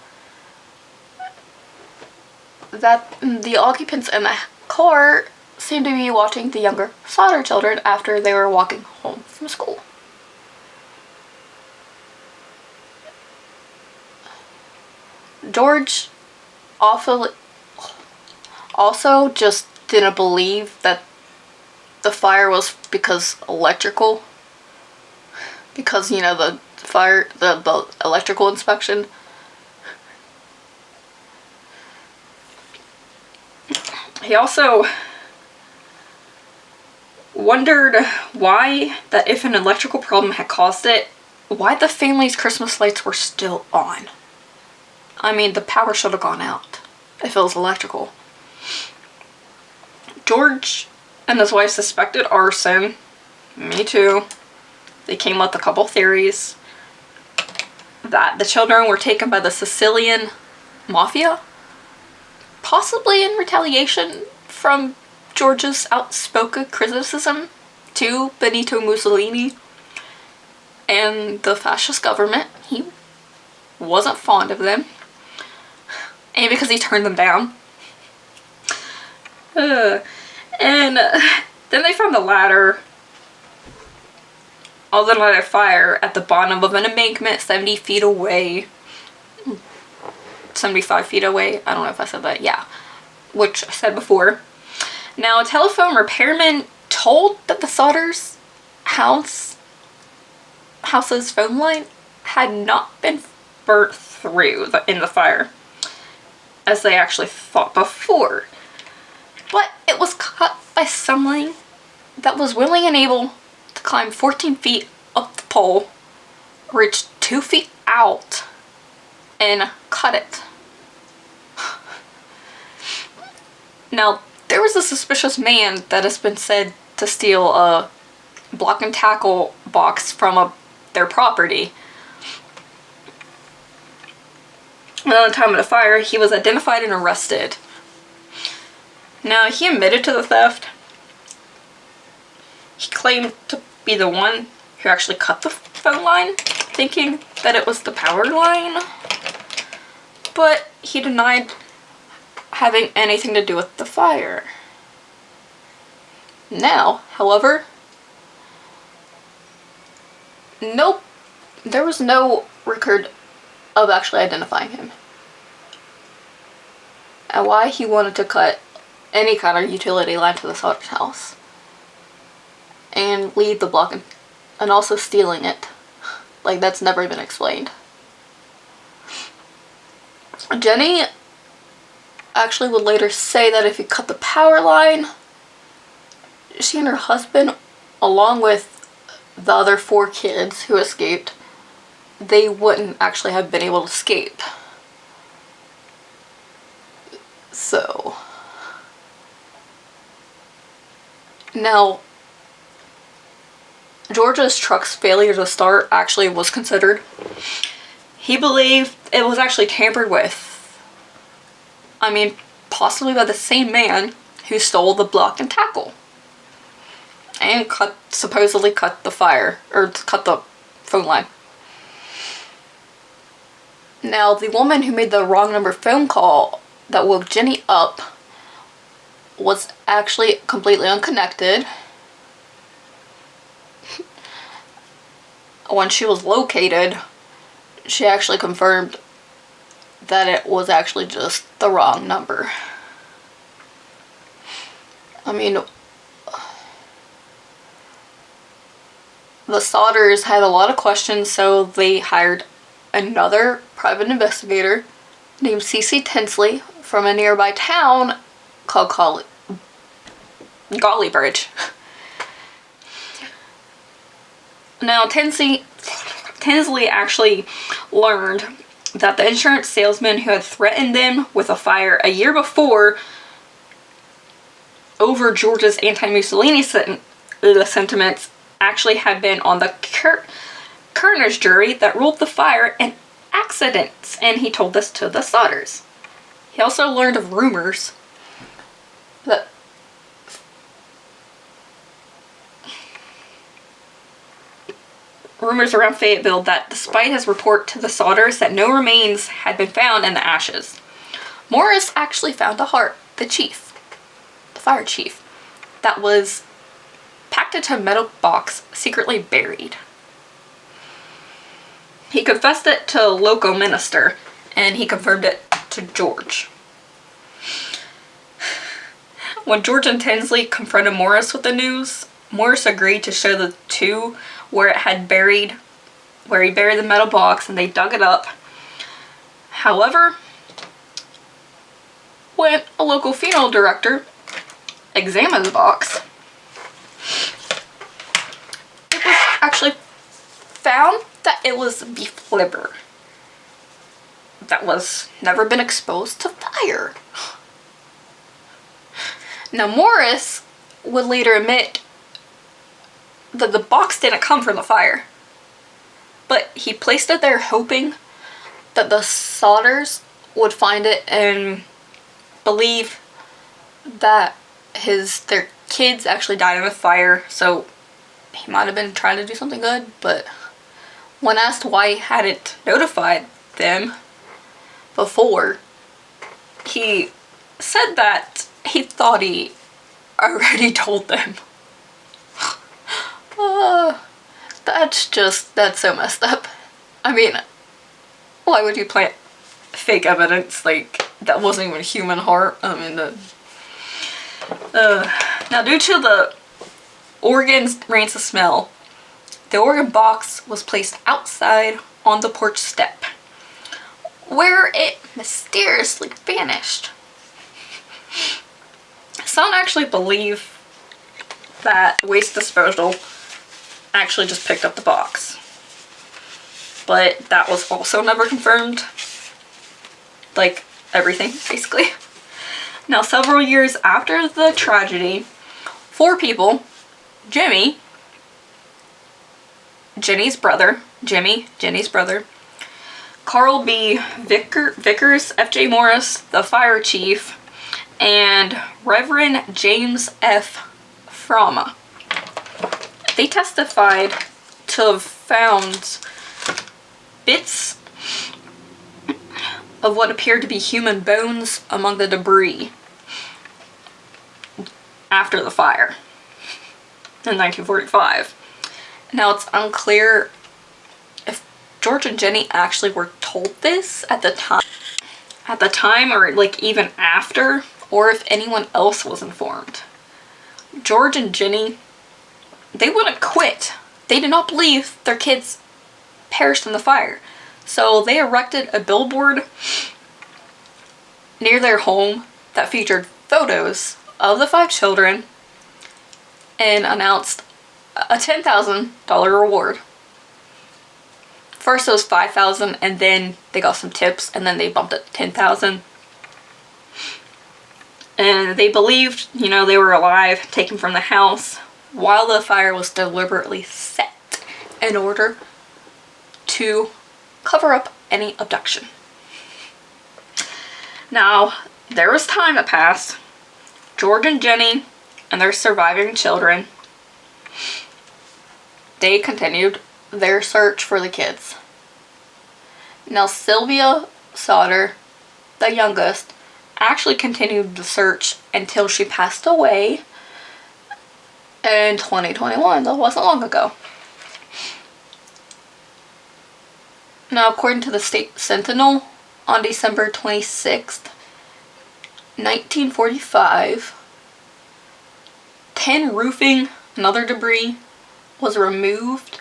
that the occupants in the car seemed to be watching the younger Sodder children after they were walking home from school. George also just didn't believe that the fire was because electrical. Because, you know, the fire, the electrical inspection. He also wondered why, that if an electrical problem had caused it, why the family's Christmas lights were still on. I mean, the power should have gone out if it was electrical. George and his wife suspected arson. Me too. They came up with a couple theories. That the children were taken by the Sicilian mafia, possibly in retaliation from George's outspoken criticism to Benito Mussolini and the fascist government. He wasn't fond of them. And because he turned them down. Then they found the ladder of the line of fire at the bottom of an embankment 70 feet away. 75 feet away. I don't know if I said that. Yeah. Which I said before. Now, a telephone repairman told that the Sodders' house's phone line had not been burnt through in the fire, as they actually thought before. But it was cut by someone that was willing and able to climb 14 feet up the pole, reach 2 feet out, and cut it. Now, there was a suspicious man that has been said to steal a block and tackle box from their property. And at the time of the fire, he was identified and arrested. Now, he admitted to the theft. He claimed to be the one who actually cut the phone line, thinking that it was the power line. But he denied having anything to do with the fire. Now, however, nope, there was no record of actually identifying him. And why he wanted to cut any kind of utility line to the Sodder's house. And leave the block and also stealing it. Like, that's never been explained. Jennie actually would later say that if he cut the power line, she and her husband, along with the other 4 kids who escaped, they wouldn't actually have been able to escape. So, now, George's truck's failure to start actually was considered. He believed it was actually tampered with. I mean, possibly by the same man who stole the block and tackle. And supposedly cut the fire, or cut the phone line. Now, the woman who made the wrong number phone call that woke Jennie up was actually completely unconnected. When she was located, she actually confirmed that it was actually just the wrong number. I mean, the Sodders had a lot of questions, so they hired another private investigator named C.C. Tinsley from a nearby town called Gollybridge. Now, Tinsley actually learned that the insurance salesman who had threatened them with a fire a year before over George's anti-Mussolini sentiments actually had been on the coroner's jury that ruled the fire an accident, and he told this to the Sodders. He also learned of rumors that around Fayetteville that despite his report to the Sodders that no remains had been found in the ashes, Morris actually found a heart, the fire chief, that was packed into a metal box, secretly buried. He confessed it to a local minister, and he confirmed it to George. When George and Tinsley confronted Morris with the news, Morris agreed to show the two where he buried the metal box, and they dug it up. However, when a local funeral director examined the box, it was actually found that it was beef liver that was never been exposed to fire. Now, Morris would later admit that the box didn't come from the fire, but he placed it there hoping that the Sodders would find it and believe that their kids actually died in a fire, so he might have been trying to do something good. But when asked why he hadn't notified them before, he said that he thought he already told them. That's so messed up. I mean, why would you plant fake evidence like that wasn't even a human heart? I mean, now due to the organ's rancid smell, the organ box was placed outside on the porch step, where it mysteriously vanished. Some actually believe that waste disposal actually just picked up the box, but that was also never confirmed. Like everything, basically. Now, several years after the tragedy, 4 people, Jennie's brother, Carl B. Vickers, F.J. Morris, the fire chief, and Reverend James F. Frama, they testified to have found bits of what appeared to be human bones among the debris after the fire in 1945. Now, it's unclear if George and Jennie actually were told this at the time or like even after, or if anyone else was informed. George and Jennie, they wouldn't quit. They did not believe their kids perished in the fire. So they erected a billboard near their home that featured photos of the 5 children and announced a $10,000 reward. First it was $5,000, and then they got some tips, and then they bumped it to $10,000. And they believed, they were alive, taken from the house, while the fire was deliberately set in order to cover up any abduction. Now, there was time that passed. George and Jennie and their surviving children, they continued their search for the kids. Now, Sylvia Sodder, the youngest, actually continued the search until she passed away in 2021. That wasn't long ago. Now, according to the State Sentinel, on December 26th, 1945, 10 roofing and other debris was removed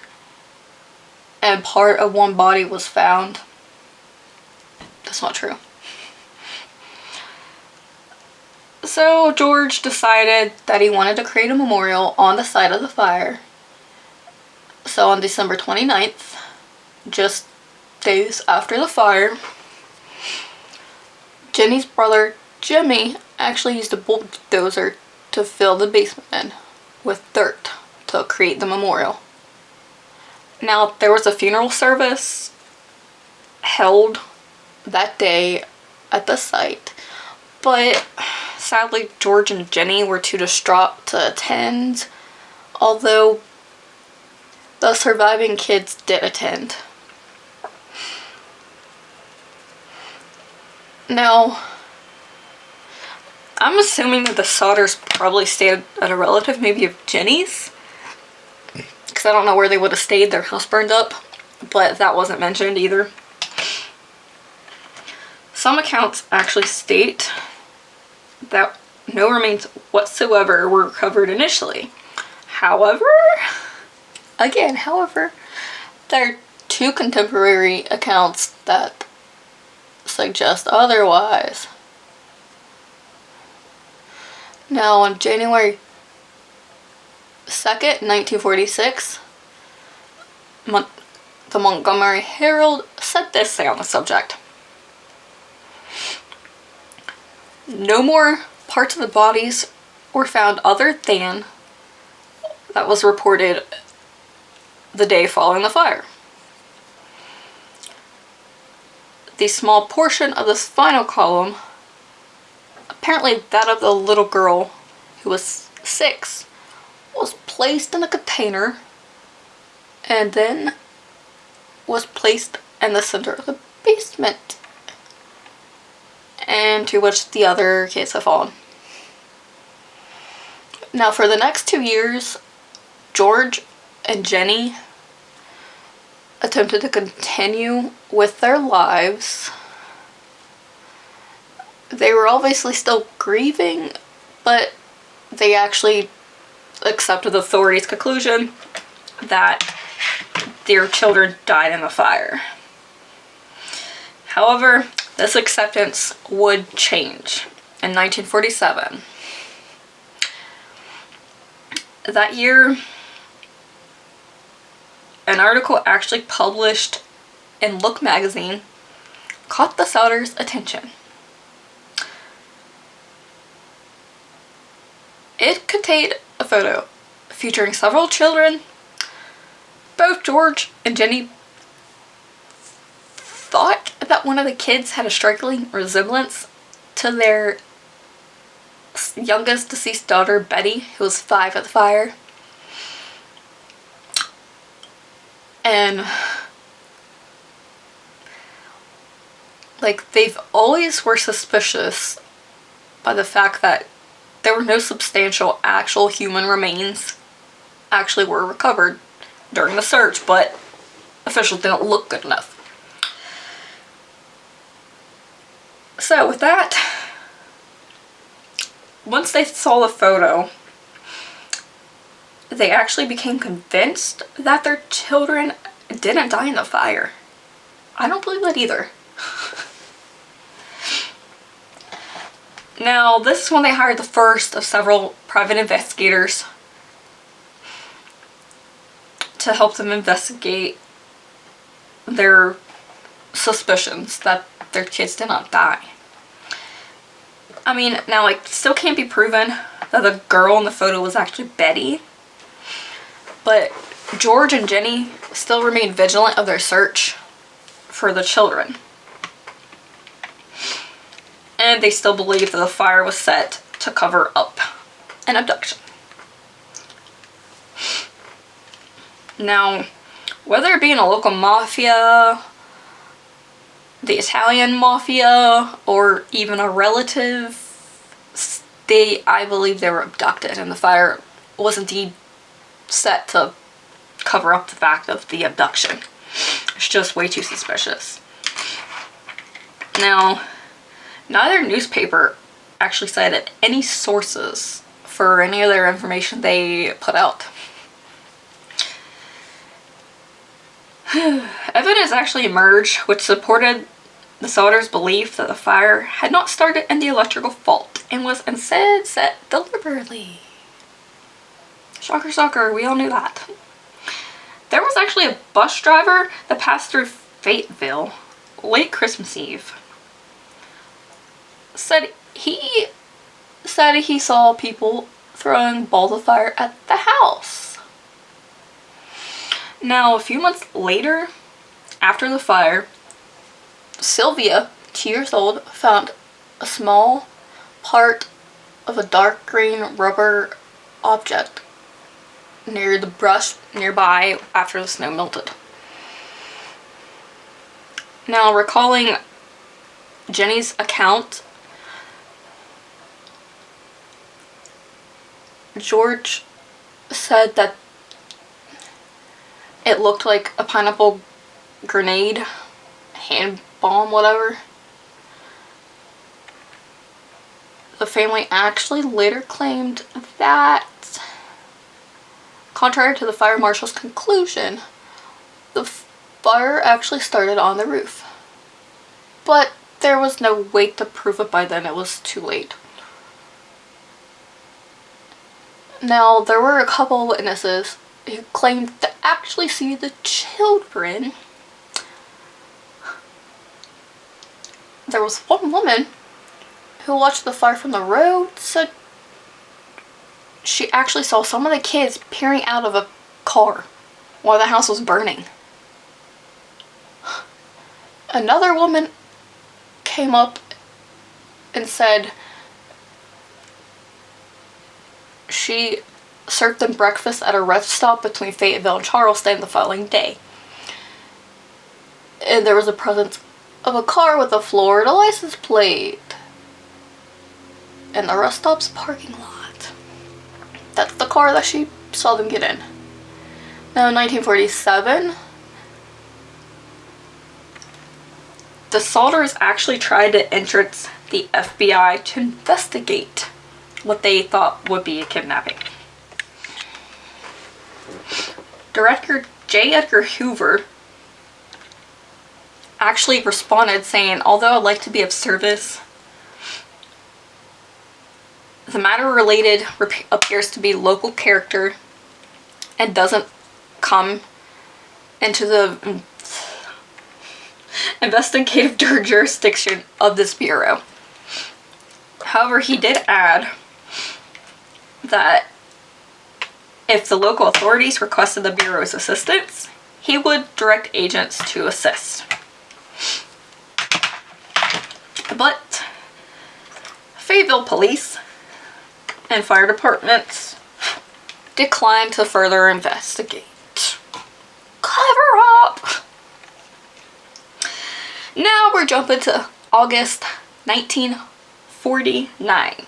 and part of one body was found. That's not true. So George decided that he wanted to create a memorial on the site of the fire. So on December 29th, just days after the fire, Jennie's brother Jimmy actually used a bulldozer to fill the basement in with dirt to create the memorial. Now, there was a funeral service held that day at the site, but sadly George and Jennie were too distraught to attend, although the surviving kids did attend. Now, I'm assuming that the Sodders probably stayed at a relative, maybe of Jennie's, because I don't know where they would have stayed. Their house burned up, but that wasn't mentioned either. Some accounts actually state that no remains whatsoever were recovered initially. However, there are two contemporary accounts that suggest otherwise. Now, on January 2nd, 1946, the Montgomery Herald said this thing on the subject. No more parts of the bodies were found other than that was reported the day following the fire. The small portion of the spinal column, apparently that of the little girl who was 6, was placed in a container and then was placed in the center of the basement, and to which the other kids have fallen. Now, for the next 2 years, George and Jennie attempted to continue with their lives. They were obviously still grieving, but they actually accepted the authorities' conclusion that their children died in the fire. However, this acceptance would change in 1947. That year, an article actually published in Look magazine caught the Sodders' attention. It contained a photo featuring several children. Both George and Jennie thought that one of the kids had a striking resemblance to their youngest deceased daughter, Betty, who was 5 at the fire. And they've always were suspicious by the fact that there were no substantial actual human remains actually were recovered during the search, but officials didn't look good enough. So with that, once they saw the photo, they actually became convinced that their children didn't die in the fire. I don't believe that either. Now, this is when they hired the first of several private investigators to help them investigate their suspicions that their kids did not die. I mean, now, still can't be proven that the girl in the photo was actually Betty, but George and Jennie still remain vigilant of their search for the children. And they still believe that the fire was set to cover up an abduction. Now, whether it be in a local mafia, the Italian mafia, or even a relative, I believe they were abducted, and the fire was indeed set to cover up the fact of the abduction. It's just way too suspicious. Now, neither newspaper actually cited any sources for any of their information they put out. Evidence actually emerged which supported the Sodders' belief that the fire had not started in the electrical fault and was instead set deliberately. Shocker, shocker, we all knew that. There was actually a bus driver that passed through Fayetteville late Christmas Eve. He said he saw people throwing balls of fire at the house. Now, a few months later, after the fire, Sylvia, 2 years old, found a small part of a dark green rubber object near the brush nearby after the snow melted. Now, recalling Jennie's account, George said that it looked like a pineapple grenade, hand bomb, whatever. The family actually later claimed that, contrary to the fire marshal's conclusion, the fire actually started on the roof. But there was no way to prove it by then. It was too late. Now, there were a couple of witnesses who claimed to actually see the children. There was one woman who watched the fire from the road, said she actually saw some of the kids peering out of a car while the house was burning. Another woman came up and said she served them breakfast at a rest stop between Fayetteville and Charleston the following day. And there was a presence of a car with a Florida license plate in the rest stop's parking lot. That's the car that she saw them get in. Now, in 1947, the Sodders actually tried to entrance the FBI to investigate what they thought would be a kidnapping. Director J. Edgar Hoover actually responded saying, "Although I'd like to be of service, the matter related appears to be local character and doesn't come into the investigative jurisdiction of this bureau." However, he did add that if the local authorities requested the bureau's assistance, he would direct agents to assist. But Fayetteville Police and fire departments declined to further investigate. Cover up! Now we're jumping to August 1949.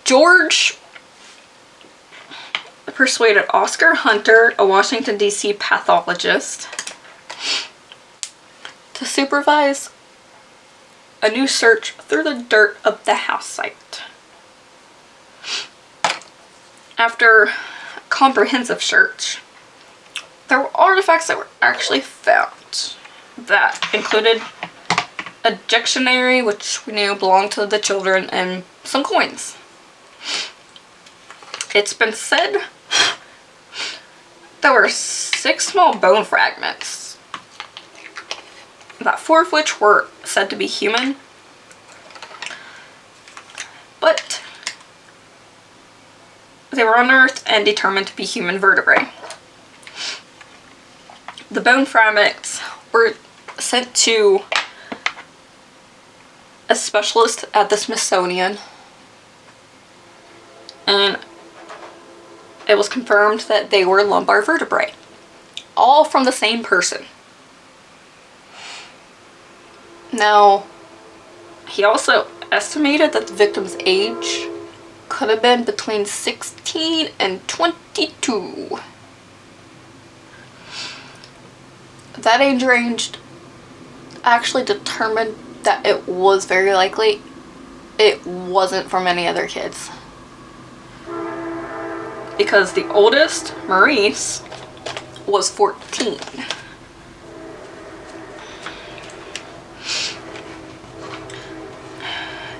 George persuaded Oscar Hunter, a Washington, D.C. pathologist, to supervise a new search through the dirt of the house site. After a comprehensive search, there were artifacts that were actually found that included a dictionary, which we knew belonged to the children, and some coins. It's been said there were 6 small bone fragments, about 4 of which were said to be human, but they were unearthed and determined to be human vertebrae. The bone fragments were sent to a specialist at the Smithsonian, and it was confirmed that they were lumbar vertebrae, all from the same person. Now, he also estimated that the victim's age could have been between 16 and 22. That age range actually determined that it was very likely it wasn't from any other kids. Because the oldest, Maurice, was 14.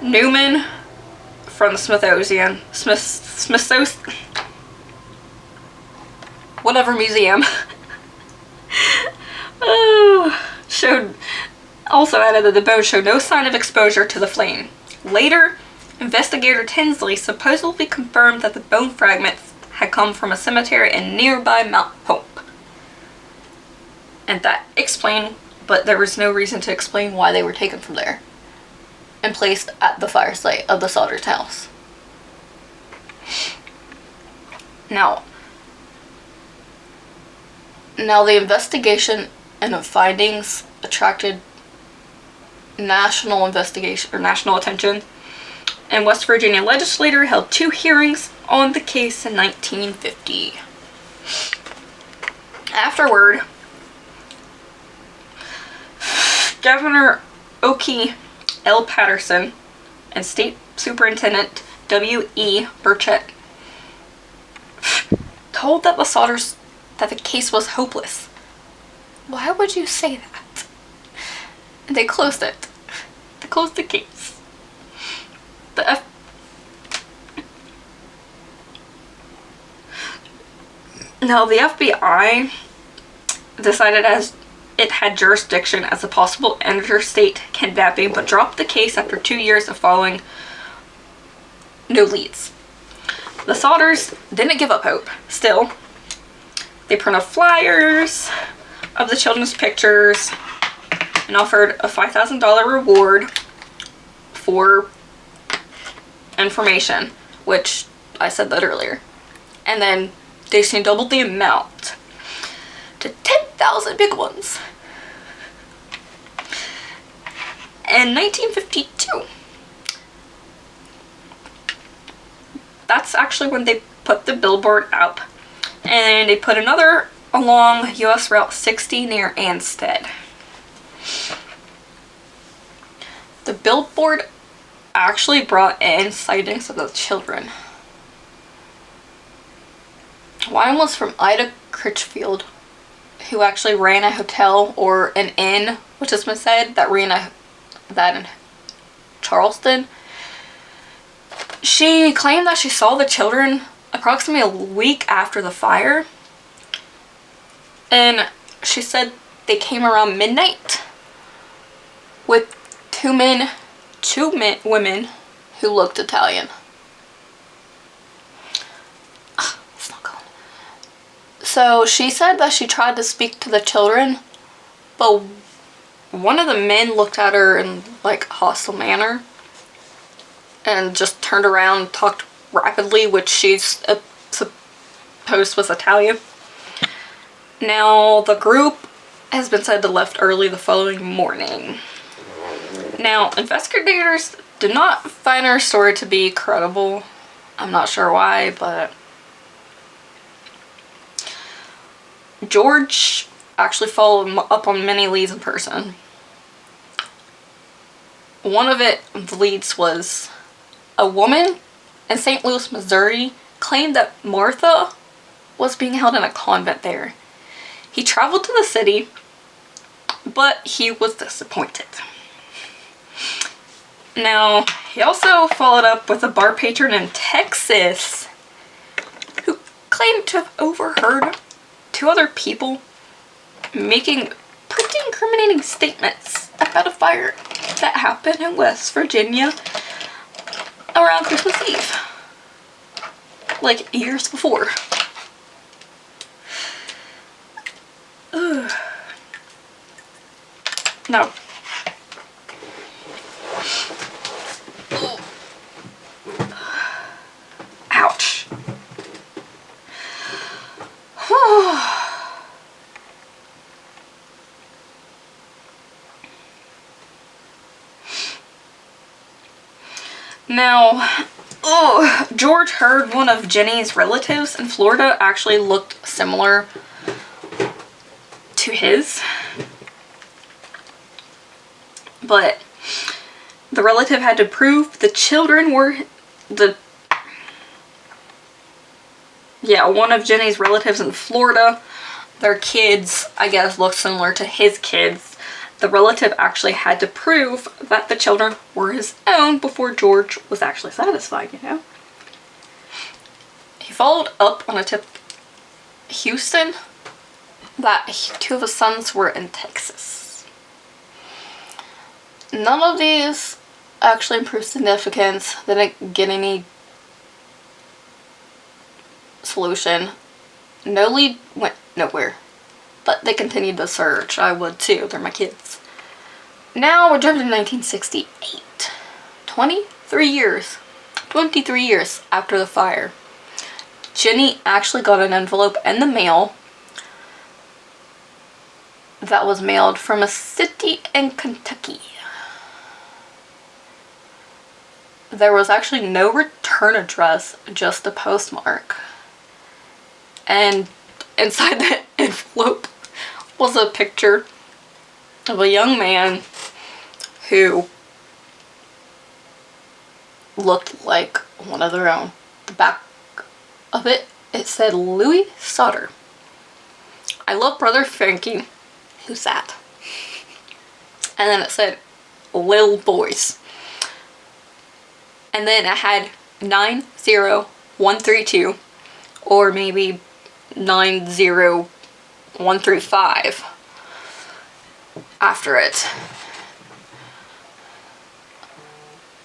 Newman from the Smithsonian, whatever museum, also added that the bones showed no sign of exposure to the flame. Later, investigator Tinsley supposedly confirmed that the bone fragments had come from a cemetery in nearby Mount Hope. And that explained, but there was no reason to explain why they were taken from there and placed at the fire site of the Sodders' house. Now the investigation and the findings attracted national attention, and West Virginia legislature held 2 hearings on the case in 1950. Afterward, Governor Oki L. Patterson and State Superintendent W.E. Burchett told that the Sodders that the case was hopeless. Why would you say that? And they closed it. They closed the case. Now the FBI decided as it had jurisdiction as a possible interstate kidnapping, but dropped the case after 2 years of following no leads. The Sodders didn't give up hope. Still, they printed flyers of the children's pictures and offered a $5,000 reward for information, which I said that earlier. And then they soon doubled the amount to 10,000 big ones. In 1952, that's actually when they put the billboard up, and they put another along US Route 60 near Anstead. The billboard actually brought in sightings of the children. One was from Ida Critchfield, who actually ran a hotel or an inn, which has been said, that ran that in Charleston. She claimed that she saw the children approximately a week after the fire, and she said they came around midnight with two women who looked Italian. It's not going. So she said that she tried to speak to the children, but one of the men looked at her in like a hostile manner and just turned around and talked rapidly, which she's supposed was Italian. Now, the group has been said to left early the following morning. Now, investigators did not find her story to be credible. I'm not sure why, but George actually followed up on many leads in person. One of the leads was a woman in St. Louis, Missouri, claimed that Martha was being held in a convent there. He traveled to the city, but he was disappointed. Now, he also followed up with a bar patron in Texas who claimed to have overheard 2 other people making pretty incriminating statements about a fire that happened in West Virginia around Christmas Eve, like years before. Ugh. No. Ouch. Now, George heard one of Jennie's relatives in Florida actually looked similar to his, but the relative had to prove the children were one of Jennie's relatives in Florida their kids, I guess, look similar to his kids, the relative actually had to prove that the children were his own before George was actually satisfied, you know? He followed up on a tip Houston that 2 of his sons were in Texas. None of these actually improved significance. They didn't get any solution. No lead went nowhere. But they continued the search. I would too. They're my kids. Now we're jumping to 1968. 23 years after the fire. Jennie actually got an envelope in the mail that was mailed from a city in Kentucky. There was actually no return address, just a postmark. And inside that envelope was a picture of a young man who looked like one of their own. The back of it, it said Louis Sodder. I love Brother Frankie. Who's that? And then it said Lil Boys. And then it had 90132 or maybe 90135 after it.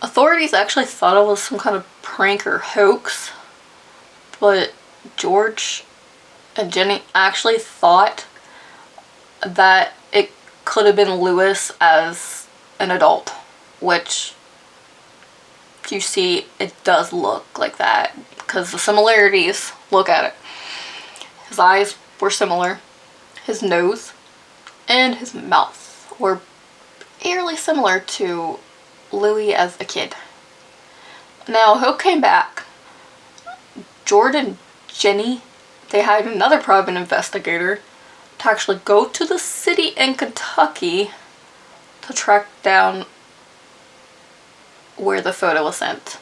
Authorities actually thought it was some kind of prank or hoax, but George and Jennie actually thought that it could have been Louis as an adult, which you see it does look like that because the similarities, look at it. His eyes were similar, his nose and his mouth were eerily similar to Louis as a kid. Now, who came back? George and Jennie, they hired another private investigator to actually go to the city in Kentucky to track down where the photo was sent,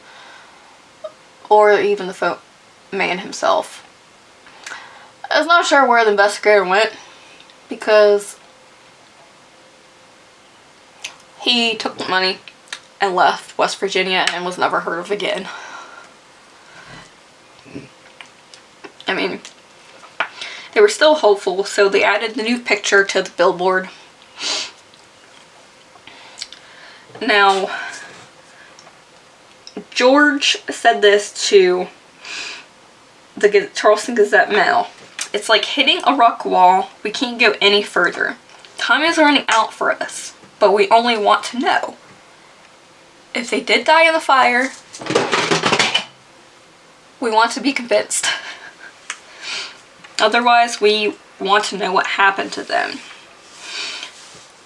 or even the man himself. I was not sure where the investigator went because he took the money and left West Virginia and was never heard of again. I mean, they were still hopeful, so they added the new picture to the Billboard. Now, George said this to the Charleston Gazette-Mail. It's like hitting a rock wall. We can't go any further. Time is running out for us, but we only want to know. If they did die in the fire, we want to be convinced. Otherwise, we want to know what happened to them.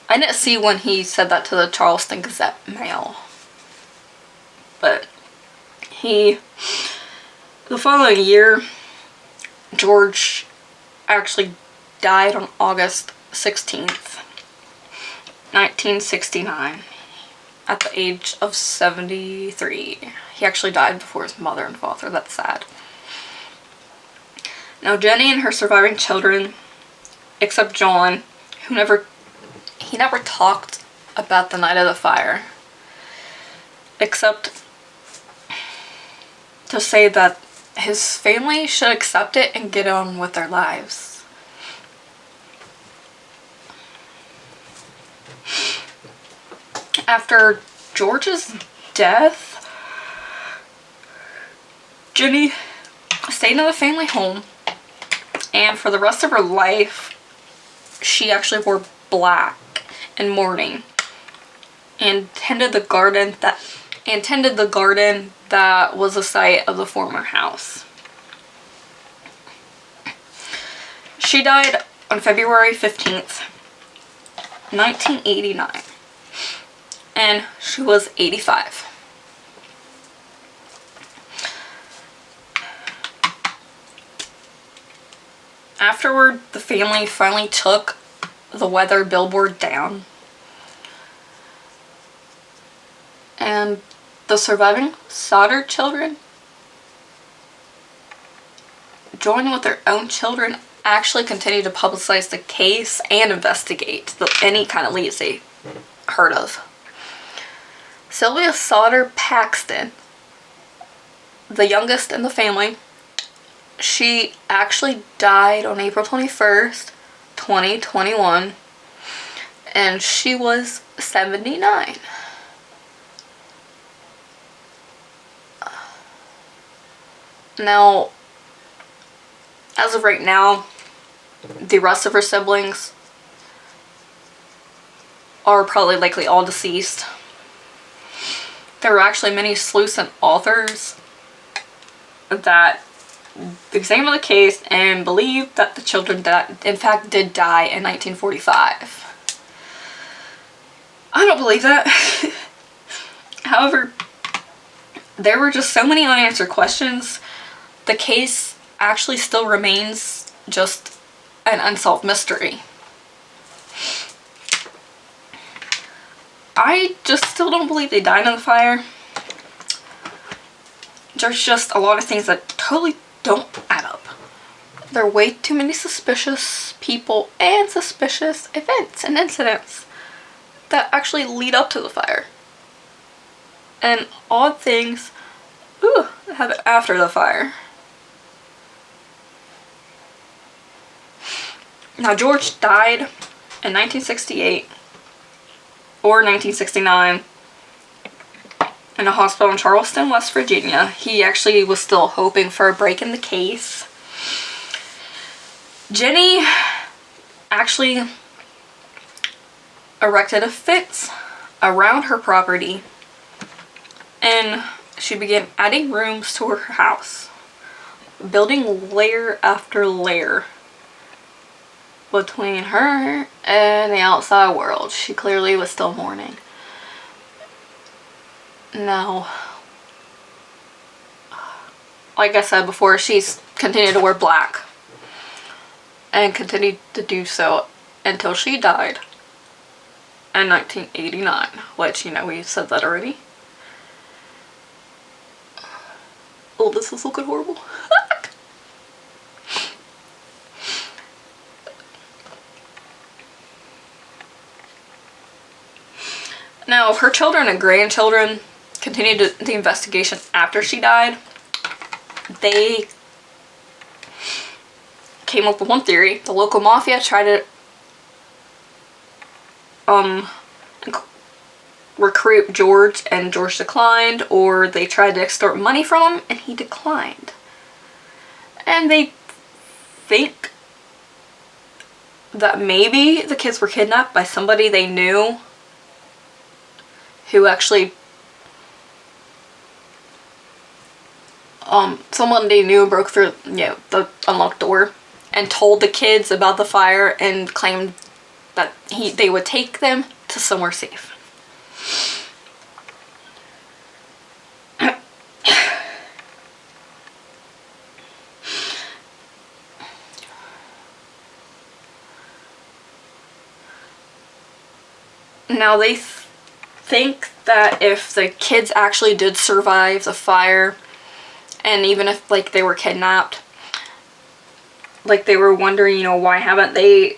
I didn't see when he said that to the Charleston Gazette-Mail. But the following year, George actually died on August 16th, 1969, at the age of 73. He actually died before his mother and father. That's sad. Now, Jennie and her surviving children, except John, he never talked about the night of the fire, except to say that his family should accept it and get on with their lives. After George's death, Jennie stayed in the family home, and for the rest of her life, she actually wore black in mourning and tended the garden that was the site of the former house. She died on February 15th, 1989, and she was 85. Afterward, the family finally took the weather billboard down, and the surviving Sodder children joined with their own children actually continued to publicize the case and investigate any kind of leads they heard of. Sylvia Sodder Paxton, the youngest in the family, she actually died on April 21st, 2021, and she was 79. Now, as of right now, the rest of her siblings are probably likely all deceased. There were actually many sleuths and authors that examined the case and believed that the children in fact did die in 1945. I don't believe that. However, there were just so many unanswered questions. The case actually still remains just an unsolved mystery. I just still don't believe they died in the fire. There's just a lot of things that totally don't add up. There are way too many suspicious people and suspicious events and incidents that actually lead up to the fire. And odd things happen after the fire. Now, George died in 1968 or 1969 in a hospital in Charleston, West Virginia. He actually was still hoping for a break in the case. Jennie actually erected a fence around her property, and she began adding rooms to her house, building layer after layer between her and the outside world. She clearly was still mourning. Now, like I said before, she's continued to wear black and continued to do so until she died in 1989, which, you know, we said that already. Oh, this is looking horrible. Now, her children and grandchildren continued the investigation after she died. They came up with one theory. The local mafia tried to recruit George, and George declined, or they tried to extort money from him and he declined. And they think that maybe the kids were kidnapped by somebody they knew, who actually someone they knew broke through, you know, the unlocked door and told the kids about the fire and claimed that they would take them to somewhere safe. Now, they think that if the kids actually did survive the fire, and even if, like, they were kidnapped, like, they were wondering, you know, why haven't they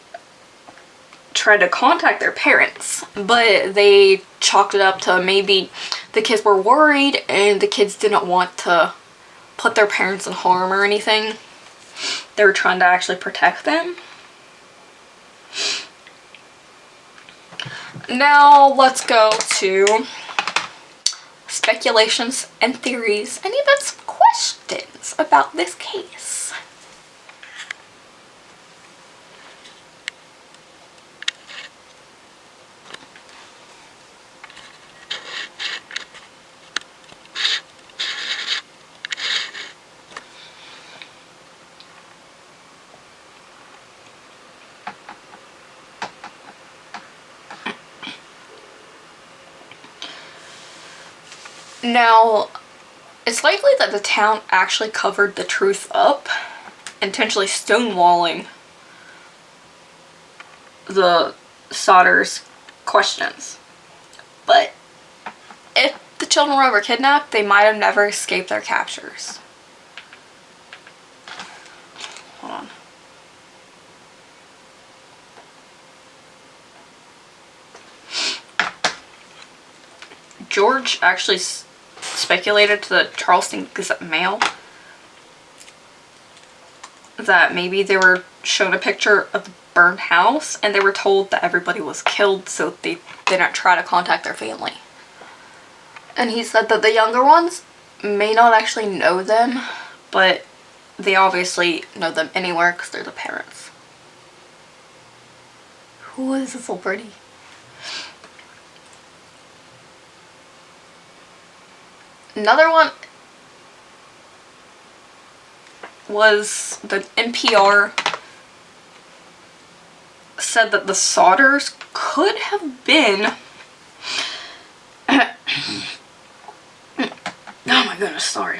tried to contact their parents? But they chalked it up to maybe the kids were worried and the kids didn't want to put their parents in harm or anything. They were trying to actually protect them. Now, let's go to speculations and theories and even some questions about this case. Now, it's likely that the town actually covered the truth up, intentionally stonewalling the Sodders' questions. But if the children were ever kidnapped, they might have never escaped their captors. Hold on. George actually speculated to the Charleston Gazette-Mail that maybe they were shown a picture of the burned house and they were told that everybody was killed, so they didn't try to contact their family. And he said that the younger ones may not actually know them, but they obviously know them anywhere because they're the parents. Who is this so pretty? Another one was the NPR said that the Sodders could have been oh my goodness, sorry.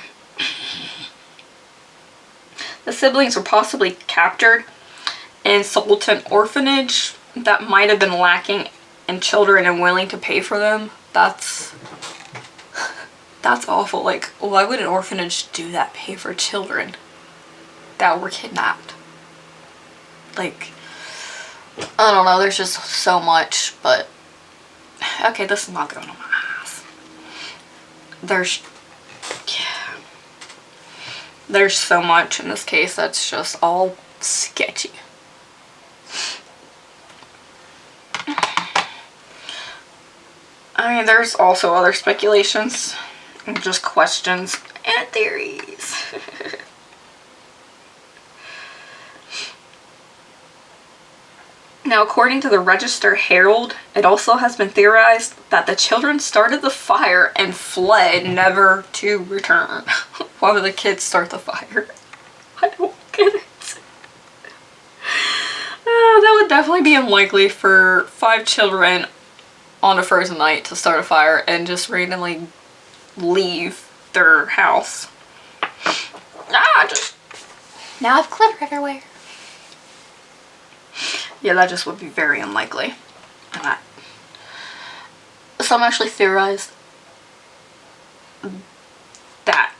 The siblings were possibly captured and sold to an orphanage that might have been lacking in children and willing to pay for them. That's awful. Like, why would an orphanage do that? Pay for children that were kidnapped? Like, I don't know, there's just so much, but okay, this is not going on my ass. There's so much in this case that's just all sketchy. I mean, there's also other speculations and just questions and theories. Now, according to the Register Herald, it also has been theorized that the children started the fire and fled, never to return. Why would the kids start the fire? I don't get it. That would definitely be unlikely for 5 children on a frozen night to start a fire and just randomly leave their house. Now I've glitter everywhere. Yeah, that just would be very unlikely. And some actually theorized that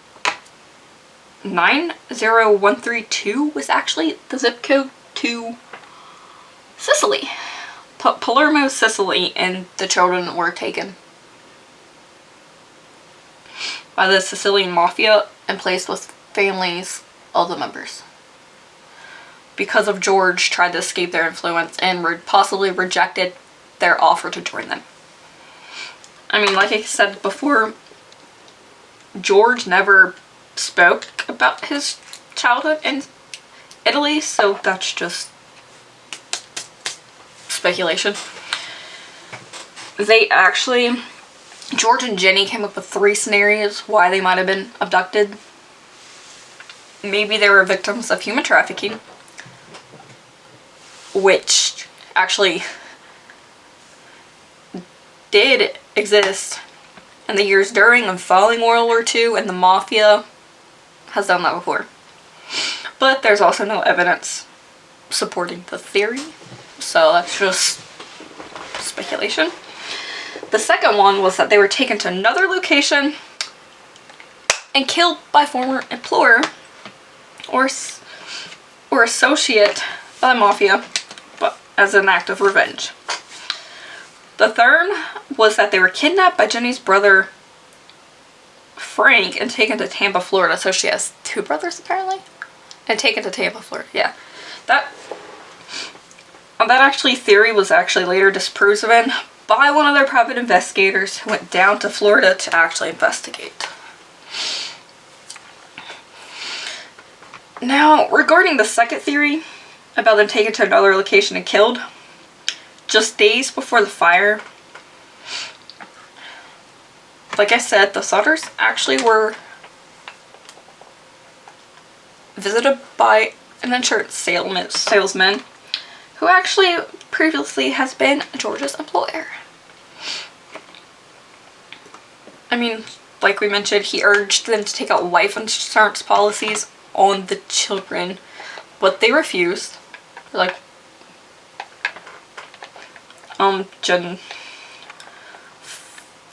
90132 was actually the zip code to Sicily. Palermo, Sicily, and the children were taken by the Sicilian mafia and placed with families of the members. Because of George tried to escape their influence and possibly rejected their offer to join them. I mean, like I said before, George never spoke about his childhood in Italy, so that's just speculation. George and Jennie came up with 3 scenarios why they might have been abducted. Maybe they were victims of human trafficking, which actually did exist in the years during and following World War II, and the mafia has done that before. But there's also no evidence supporting the theory, so that's just speculation. The second one was that they were taken to another location and killed by former employer or associate by the mafia, but as an act of revenge. The third was that they were kidnapped by Jennie's brother Frank and taken to Tampa, Florida. So she has 2 brothers apparently, and taken to Tampa, Florida. Yeah, that actually theory was actually later disproven by one of their private investigators who went down to Florida to actually investigate. Now, regarding the second theory about them taken to another location and killed, just days before the fire, like I said, the Sodders actually were visited by an insurance salesman who actually previously has been George's employer. I mean, like we mentioned, he urged them to take out life insurance policies on the children, but they refused. They're like,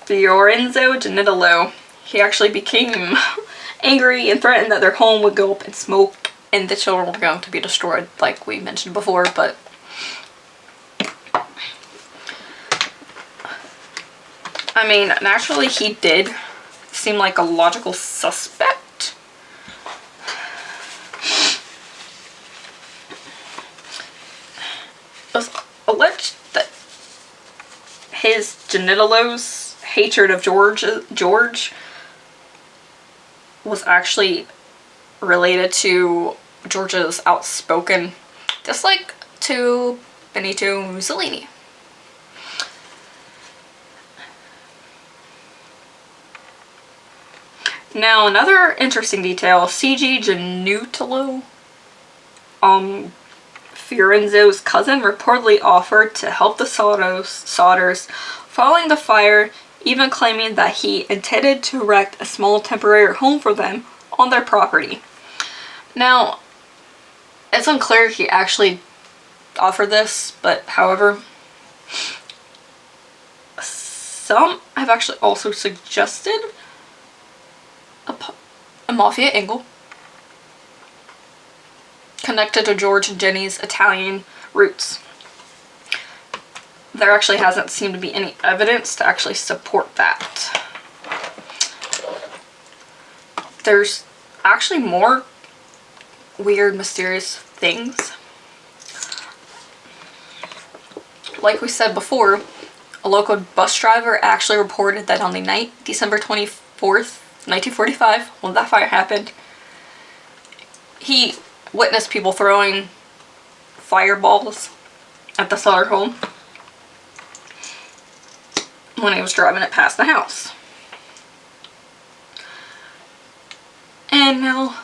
Fiorenzo Genitalo, he actually became angry and threatened that their home would go up in smoke and the children were going to be destroyed, like we mentioned before. But I mean, naturally he did seem like a logical suspect. It was alleged that his genitalos hatred of George was actually related to George's outspoken dislike to Benito Mussolini. Now, another interesting detail, C.G. Genutolo, Fiorenzo's cousin, reportedly offered to help the Sodders following the fire, even claiming that he intended to erect a small temporary home for them on their property. Now, it's unclear if he actually offered this, but however, some have actually also suggested a mafia angle connected to George and Jennie's Italian roots. There actually hasn't seemed to be any evidence to actually support that. There's actually more weird, mysterious things. Like we said before, a local bus driver actually reported that on the night, December 24th, 1945, when that fire happened, he witnessed people throwing fireballs at the Sodder home when he was driving it past the house. And now,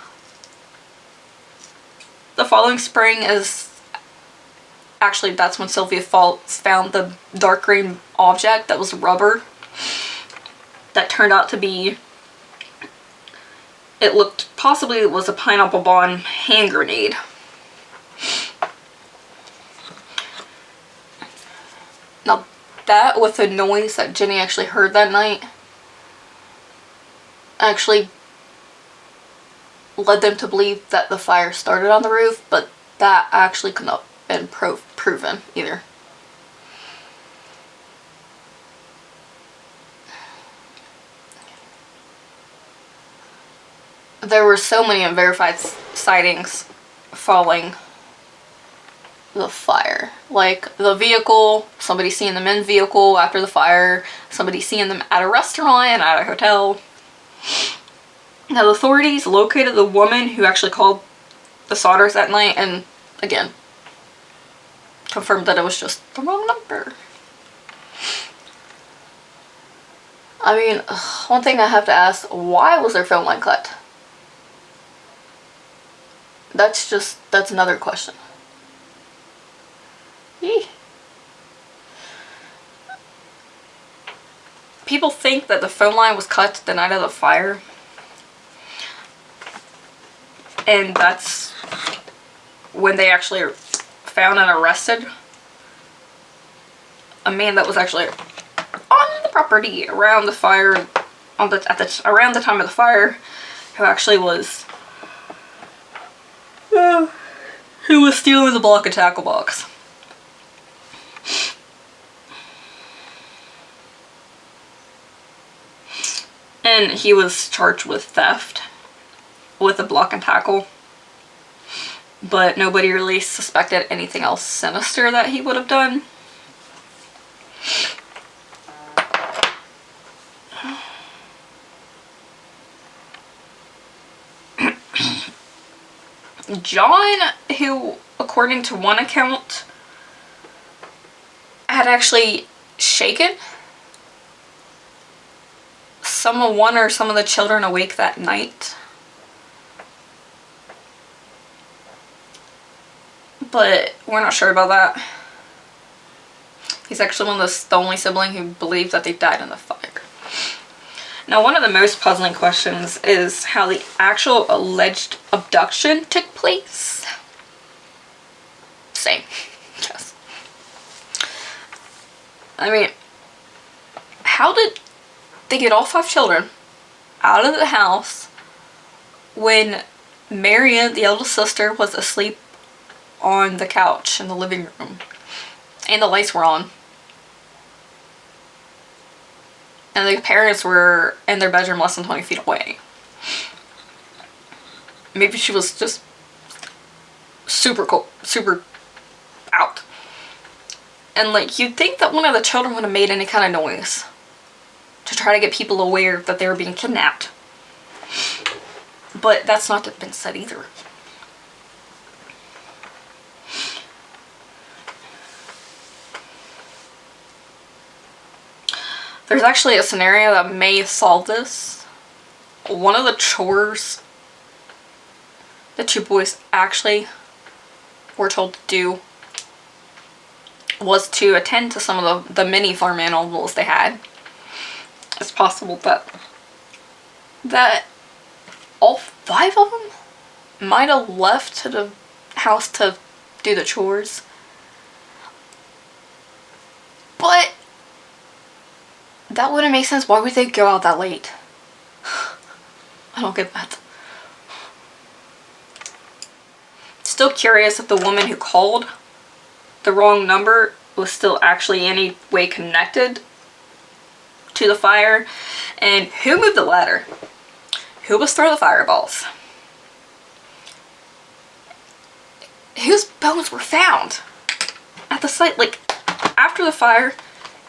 the following spring is actually, that's when Sylvia found the dark green object that was rubber that turned out to be, it looked, possibly it was a pineapple bomb hand grenade. Now that, with the noise that Jennie actually heard that night, actually led them to believe that the fire started on the roof, but that actually could not been proven either. There were so many unverified sightings following the fire. Like the vehicle, somebody seeing them in vehicle after the fire, somebody seeing them at a restaurant, at a hotel. Now the authorities located the woman who actually called the Sodders that night and again confirmed that it was just the wrong number. I mean, one thing I have to ask, why was their phone line cut? That's another question. Eeh. People think that the phone line was cut the night of the fire. And that's when they actually found and arrested a man that was actually on the property around the fire, around the time of the fire, who actually was who was stealing the block and tackle box. And he was charged with theft with a block and tackle. But nobody really suspected anything else sinister that he would have done. John, who, according to one account, had actually shaken one or some of the children awake that night. But we're not sure about that. He's actually the only sibling who believes that they died in the fire. Now, one of the most puzzling questions is how the actual alleged abduction took place. Same. Yes. I mean, how did they get all 5 children out of the house when Marion, the eldest sister, was asleep on the couch in the living room and the lights were on? and the parents were in their bedroom less than 20 feet away. Maybe she was just super cold, super out. And like, you'd think that one of the children would have made any kind of noise to try to get people aware that they were being kidnapped. But that's not been said either. There's actually a scenario that may solve this. One of the chores the two boys actually were told to do was to attend to some of the mini farm animals they had. It's possible that all 5 of them might have left to the house to do the chores. But that wouldn't make sense. Why would they go out that late? I don't get that. Still curious if the woman who called the wrong number was still actually any way connected to the fire, and who moved the ladder? Who was throwing the fireballs? Whose bones were found at the site, like, after the fire?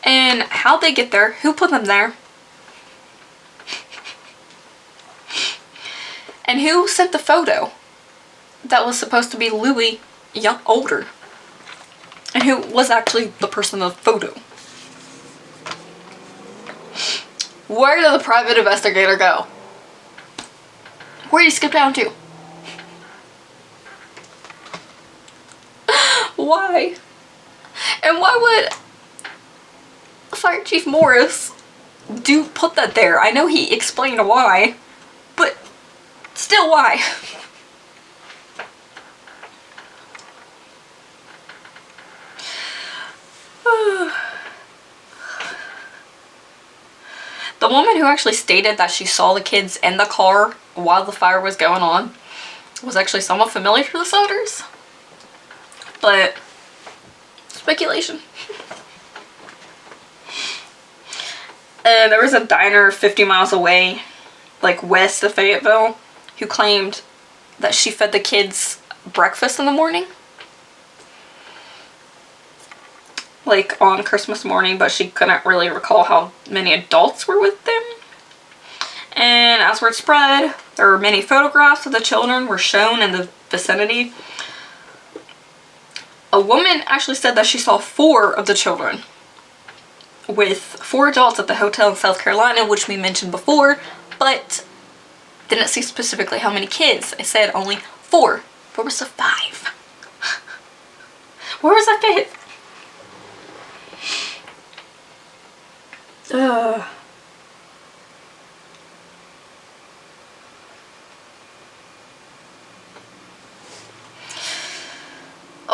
And how'd they get there? Who put them there? And who sent the photo that was supposed to be Louis, older? And who was actually the person in the photo? Where did the private investigator go? Where did he skip down to? Why? And why would Fire Chief Morris put that there? I know he explained why, but still, why? The woman who actually stated that she saw the kids in the car while the fire was going on was actually somewhat familiar to the Sodders, but speculation. And there was a diner 50 miles away, like west of Fayetteville, who claimed that she fed the kids breakfast in the morning, like on Christmas morning, but she couldn't really recall how many adults were with them. And as word spread, there were many photographs of the children were shown in the vicinity. A woman actually said that she saw 4 of the children with 4 adults at the hotel in South Carolina, which we mentioned before, but didn't see specifically how many kids. I said only 4. Where was the 5? Where was the 5th?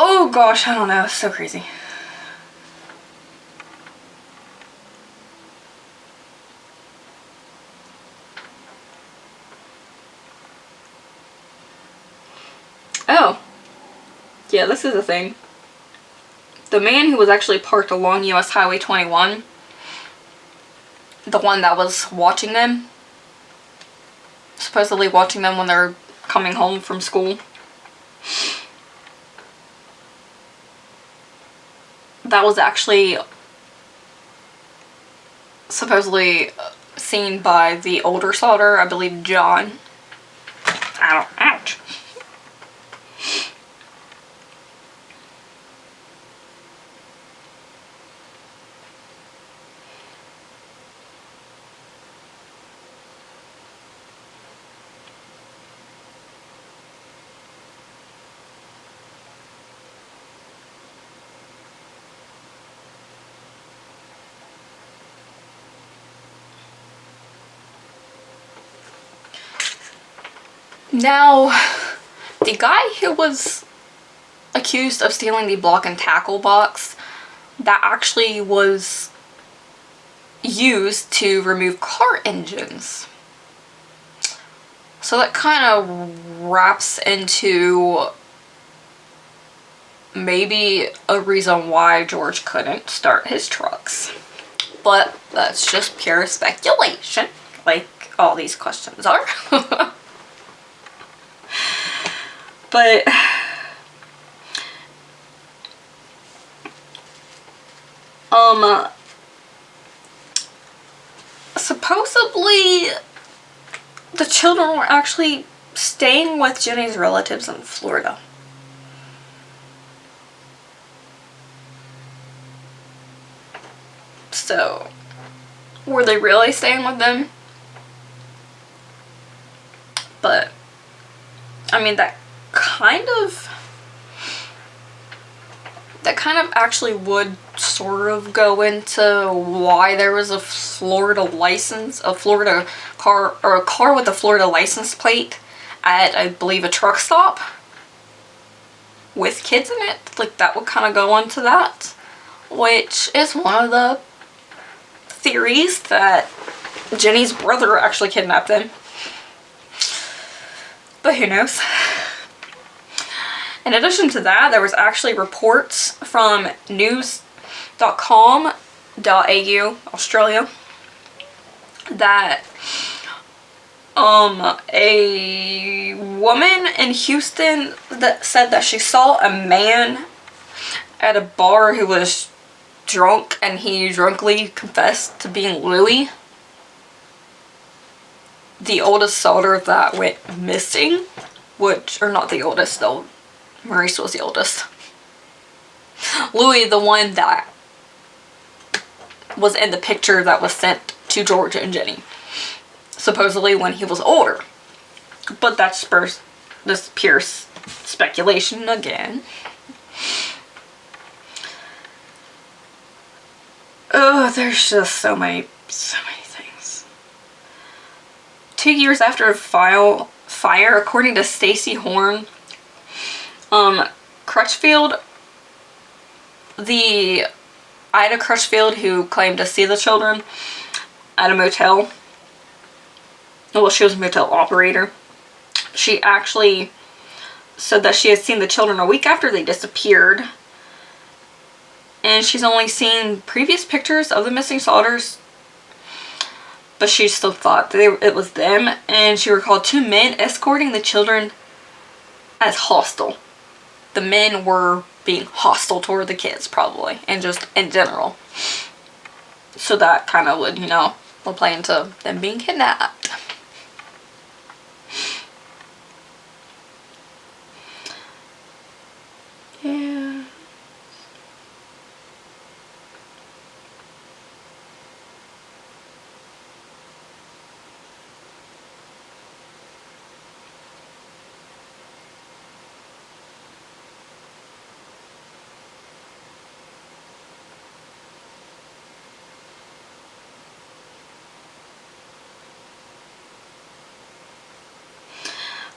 Oh gosh, I don't know. It's so crazy. Oh. Yeah, this is a thing. The man who was actually parked along US Highway 21, the one that was watching them, supposedly watching them when they're coming home from school, that was actually supposedly seen by the older Sodder, I believe John. Ouch. Now, the guy who was accused of stealing the block and tackle box that actually was used to remove car engines. So that kind of wraps into maybe a reason why George couldn't start his trucks. but that's just pure speculation, like all these questions are. But supposedly the children were actually staying with Jennie's relatives in Florida. So, were they really staying with them? But, I mean, that kind of actually would sort of go into why there was a Florida license, a Florida car, or a car with a Florida license plate at, I believe, a truck stop with kids in it. Like, that would kind of go into that, which is one of the theories that Jennie's brother actually kidnapped them. But who knows? In addition to that, there was actually reports from news.com.au, Australia, that a woman in Houston that said that she saw a man at a bar who was drunk, and he drunkenly confessed to being Louie, the oldest Sodder that went missing, which, or not the oldest though, Maurice was the oldest. Louie, the one that was in the picture that was sent to Georgia and Jennie, supposedly when he was older. But that's this pure speculation again. Oh, there's just so many things. 2 years after a fire, according to Stacy Horn, Crutchfield, the Ida Crutchfield who claimed to see the children at a motel, well, she was a motel operator, she actually said that she had seen the children a week after they disappeared, and she's only seen previous pictures of the missing Sodders, but she still thought that it was them, and she recalled 2 men escorting the children as hostile. The men were being hostile toward the kids, probably, and just in general. So that kind of would, will play into them being kidnapped. Yeah.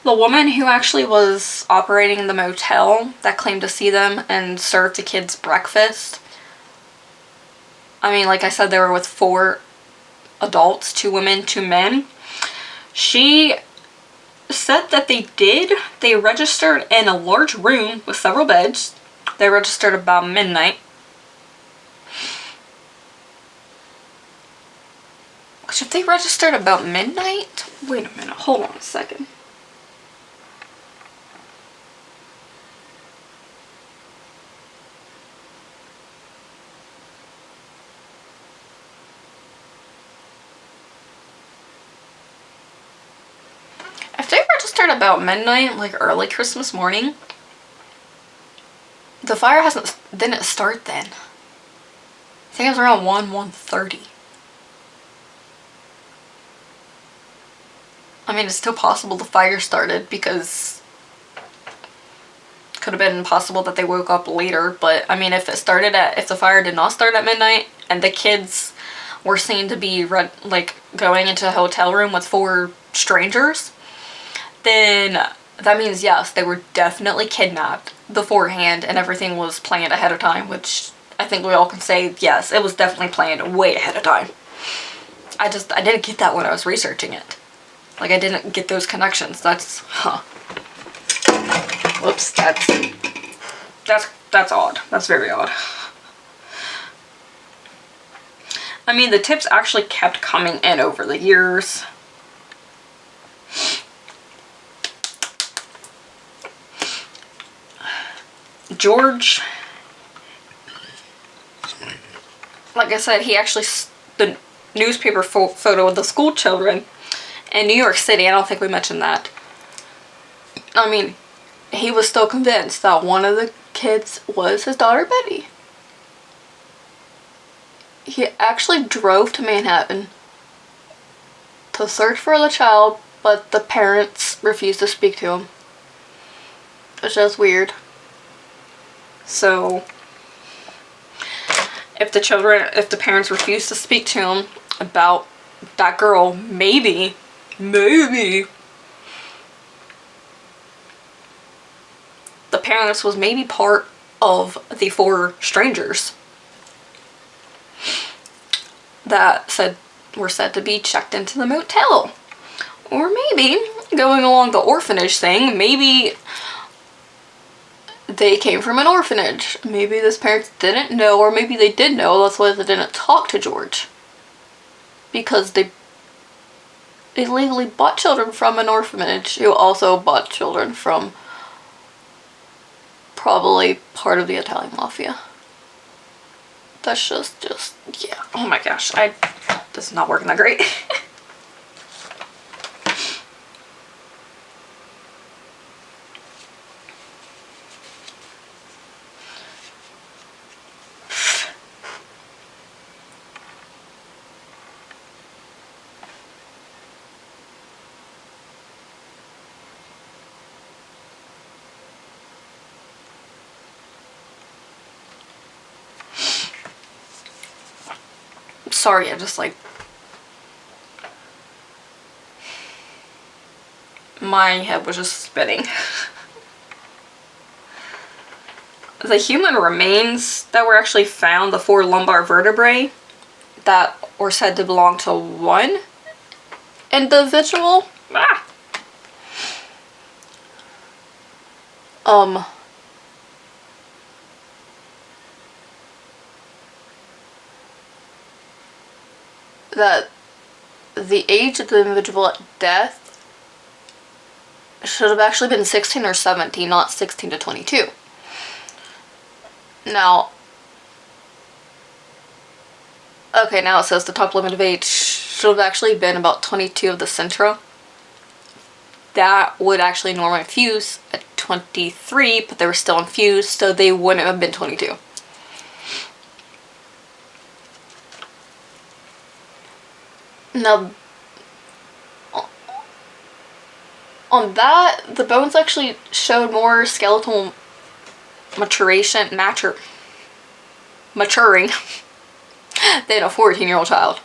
The woman who actually was operating the motel that claimed to see them and served the kids breakfast, I mean, like I said, they were with 4 adults, 2 women, 2 men. She said that they registered in a large room with several beds. They registered about midnight. Which, if they registered about midnight, wait a minute, hold on a second. About midnight, like early Christmas morning, the fire didn't start then. I think it was around 1:30. I mean, it's still possible the fire started, because it could have been possible that they woke up later, but I mean, if the fire did not start at midnight and the kids were seen to be going into a hotel room with 4 strangers, then that means, yes, they were definitely kidnapped beforehand and everything was planned ahead of time, which I think we all can say, yes, it was definitely planned way ahead of time. I didn't get that when I was researching it. Like, I didn't get those connections. That's, whoops, that's odd. That's very odd. I mean, the tips actually kept coming in over the years. George, like I said, he actually, the newspaper photo of the school children in New York City, I don't think we mentioned that. I mean, he was still convinced that one of the kids was his daughter Betty. He actually drove to Manhattan to search for the child, but the parents refused to speak to him. It's just weird. So, if the parents refuse to speak to him about that girl, maybe the parents was maybe part of the 4 strangers that were said to be checked into the motel. Or maybe, going along the orphanage thing, maybe they came from an orphanage. Maybe this parents didn't know, or maybe they did know, that's why they didn't talk to George. Because they illegally bought children from an orphanage, who also bought children from probably part of the Italian mafia. That's just, yeah. Oh my gosh, this is not working that great. Sorry, I just my head was just spinning. The human remains that were actually found, the 4 lumbar vertebrae that were said to belong to one individual. That the age of the individual at death should have actually been 16 or 17, not 16 to 22. Now, okay, now it says the top limit of age should have actually been about 22 of the centra. That would actually normally infuse at 23, but they were still infused, so they wouldn't have been 22. Now, on that, the bones actually showed more skeletal maturing than a 14-year-old child.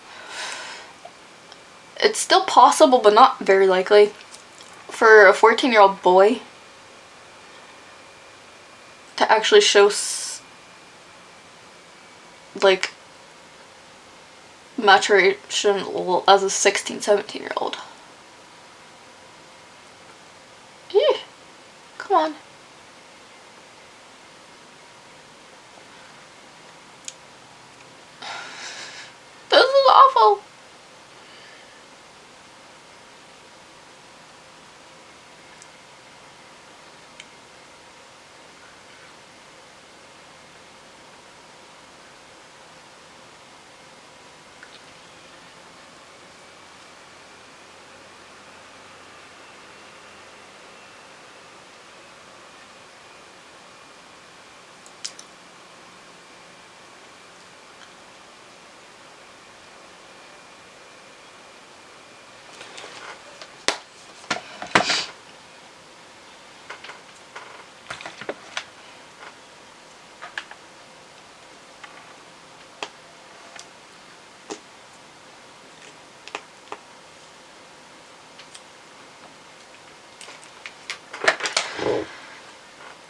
It's still possible, but not very likely, for a 14-year-old boy to actually show maturation as a 16, 17-year-old. Come on. This is awful.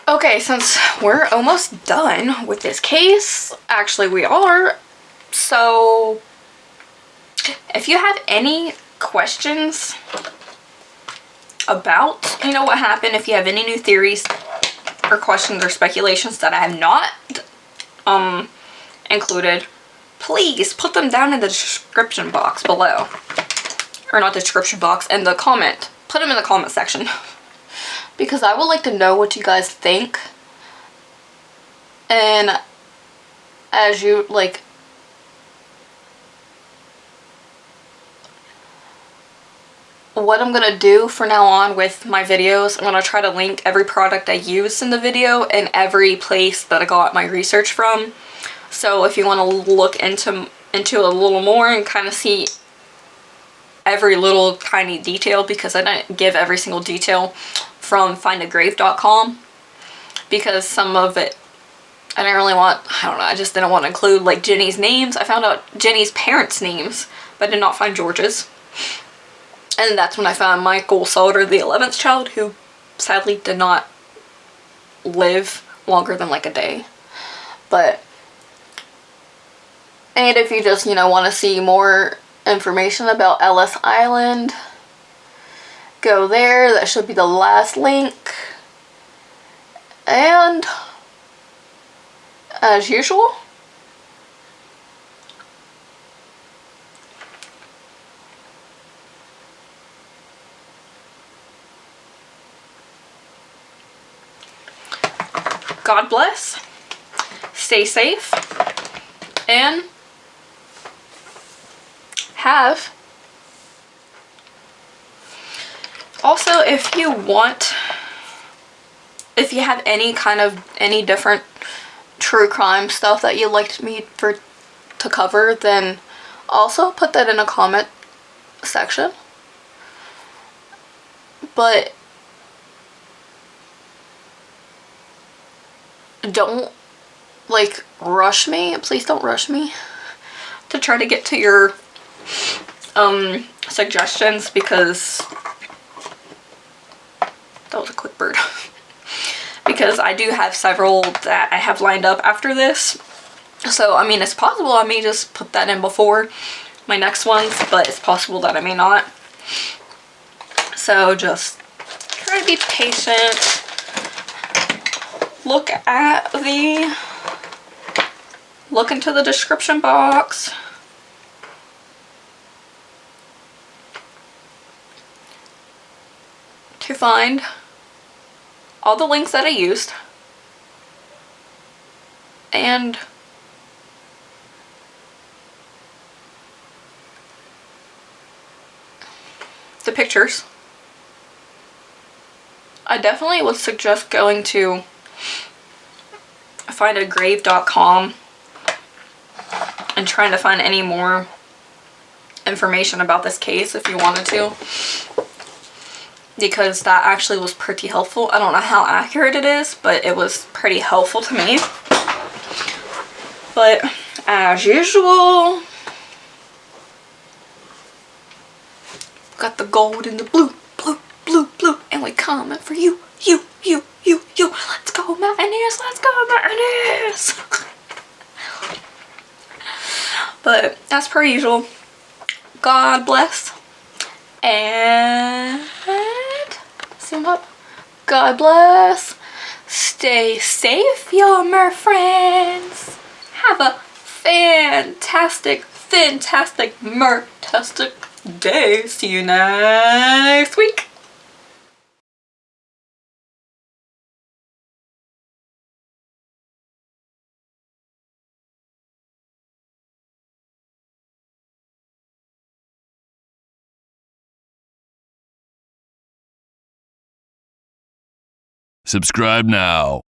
Okay, since we're almost done with this case, actually we are, so if you have any questions about, what happened, if you have any new theories or questions or speculations that I have not included, please put them down in the description box below. Or not the description box, in the comment. Put them in the comment section. Because I would like to know what you guys think. And as you, like, what I'm gonna do from now on with my videos, I'm gonna try to link every product I used in the video and every place that I got my research from. So if you want to look into it a little more and kind of see every little tiny detail, because I didn't give every single detail from findagrave.com, because some of it I didn't really want, I don't know, I just didn't want to include like Jennie's names. I found out Jennie's parents' names, but did not find George's. And that's when I found Michael Sodder, the 11th child, who sadly did not live longer than like a day. But, and if you just, you know, want to see more information about Ellis Island, go there. That should be the last link. And as usual, God bless, stay safe, and have. Also, if you have any different true crime stuff that you'd like me to cover, then also put that in a comment section. But don't, like, rush me. Please don't rush me to try to get to your suggestions, because that was a quick bird. Because I do have several that I have lined up after this. So, I mean, it's possible I may just put that in before my next ones, but it's possible that I may not. So, just try to be patient. Look into the description box. To find all the links that I used and the pictures. I definitely would suggest going to findagrave.com and trying to find any more information about this case if you wanted to, because that actually was pretty helpful. I don't know how accurate it is, but it was pretty helpful to me. But as usual, got the gold and the blue, and we coming for you. Let's go, Mountaineers, let's go, Mountaineers. But as per usual, God bless, and zoom up. God bless. Stay safe, your Mer-Friends. Have a fantastic Mer-tastic day. See you next week. Subscribe now.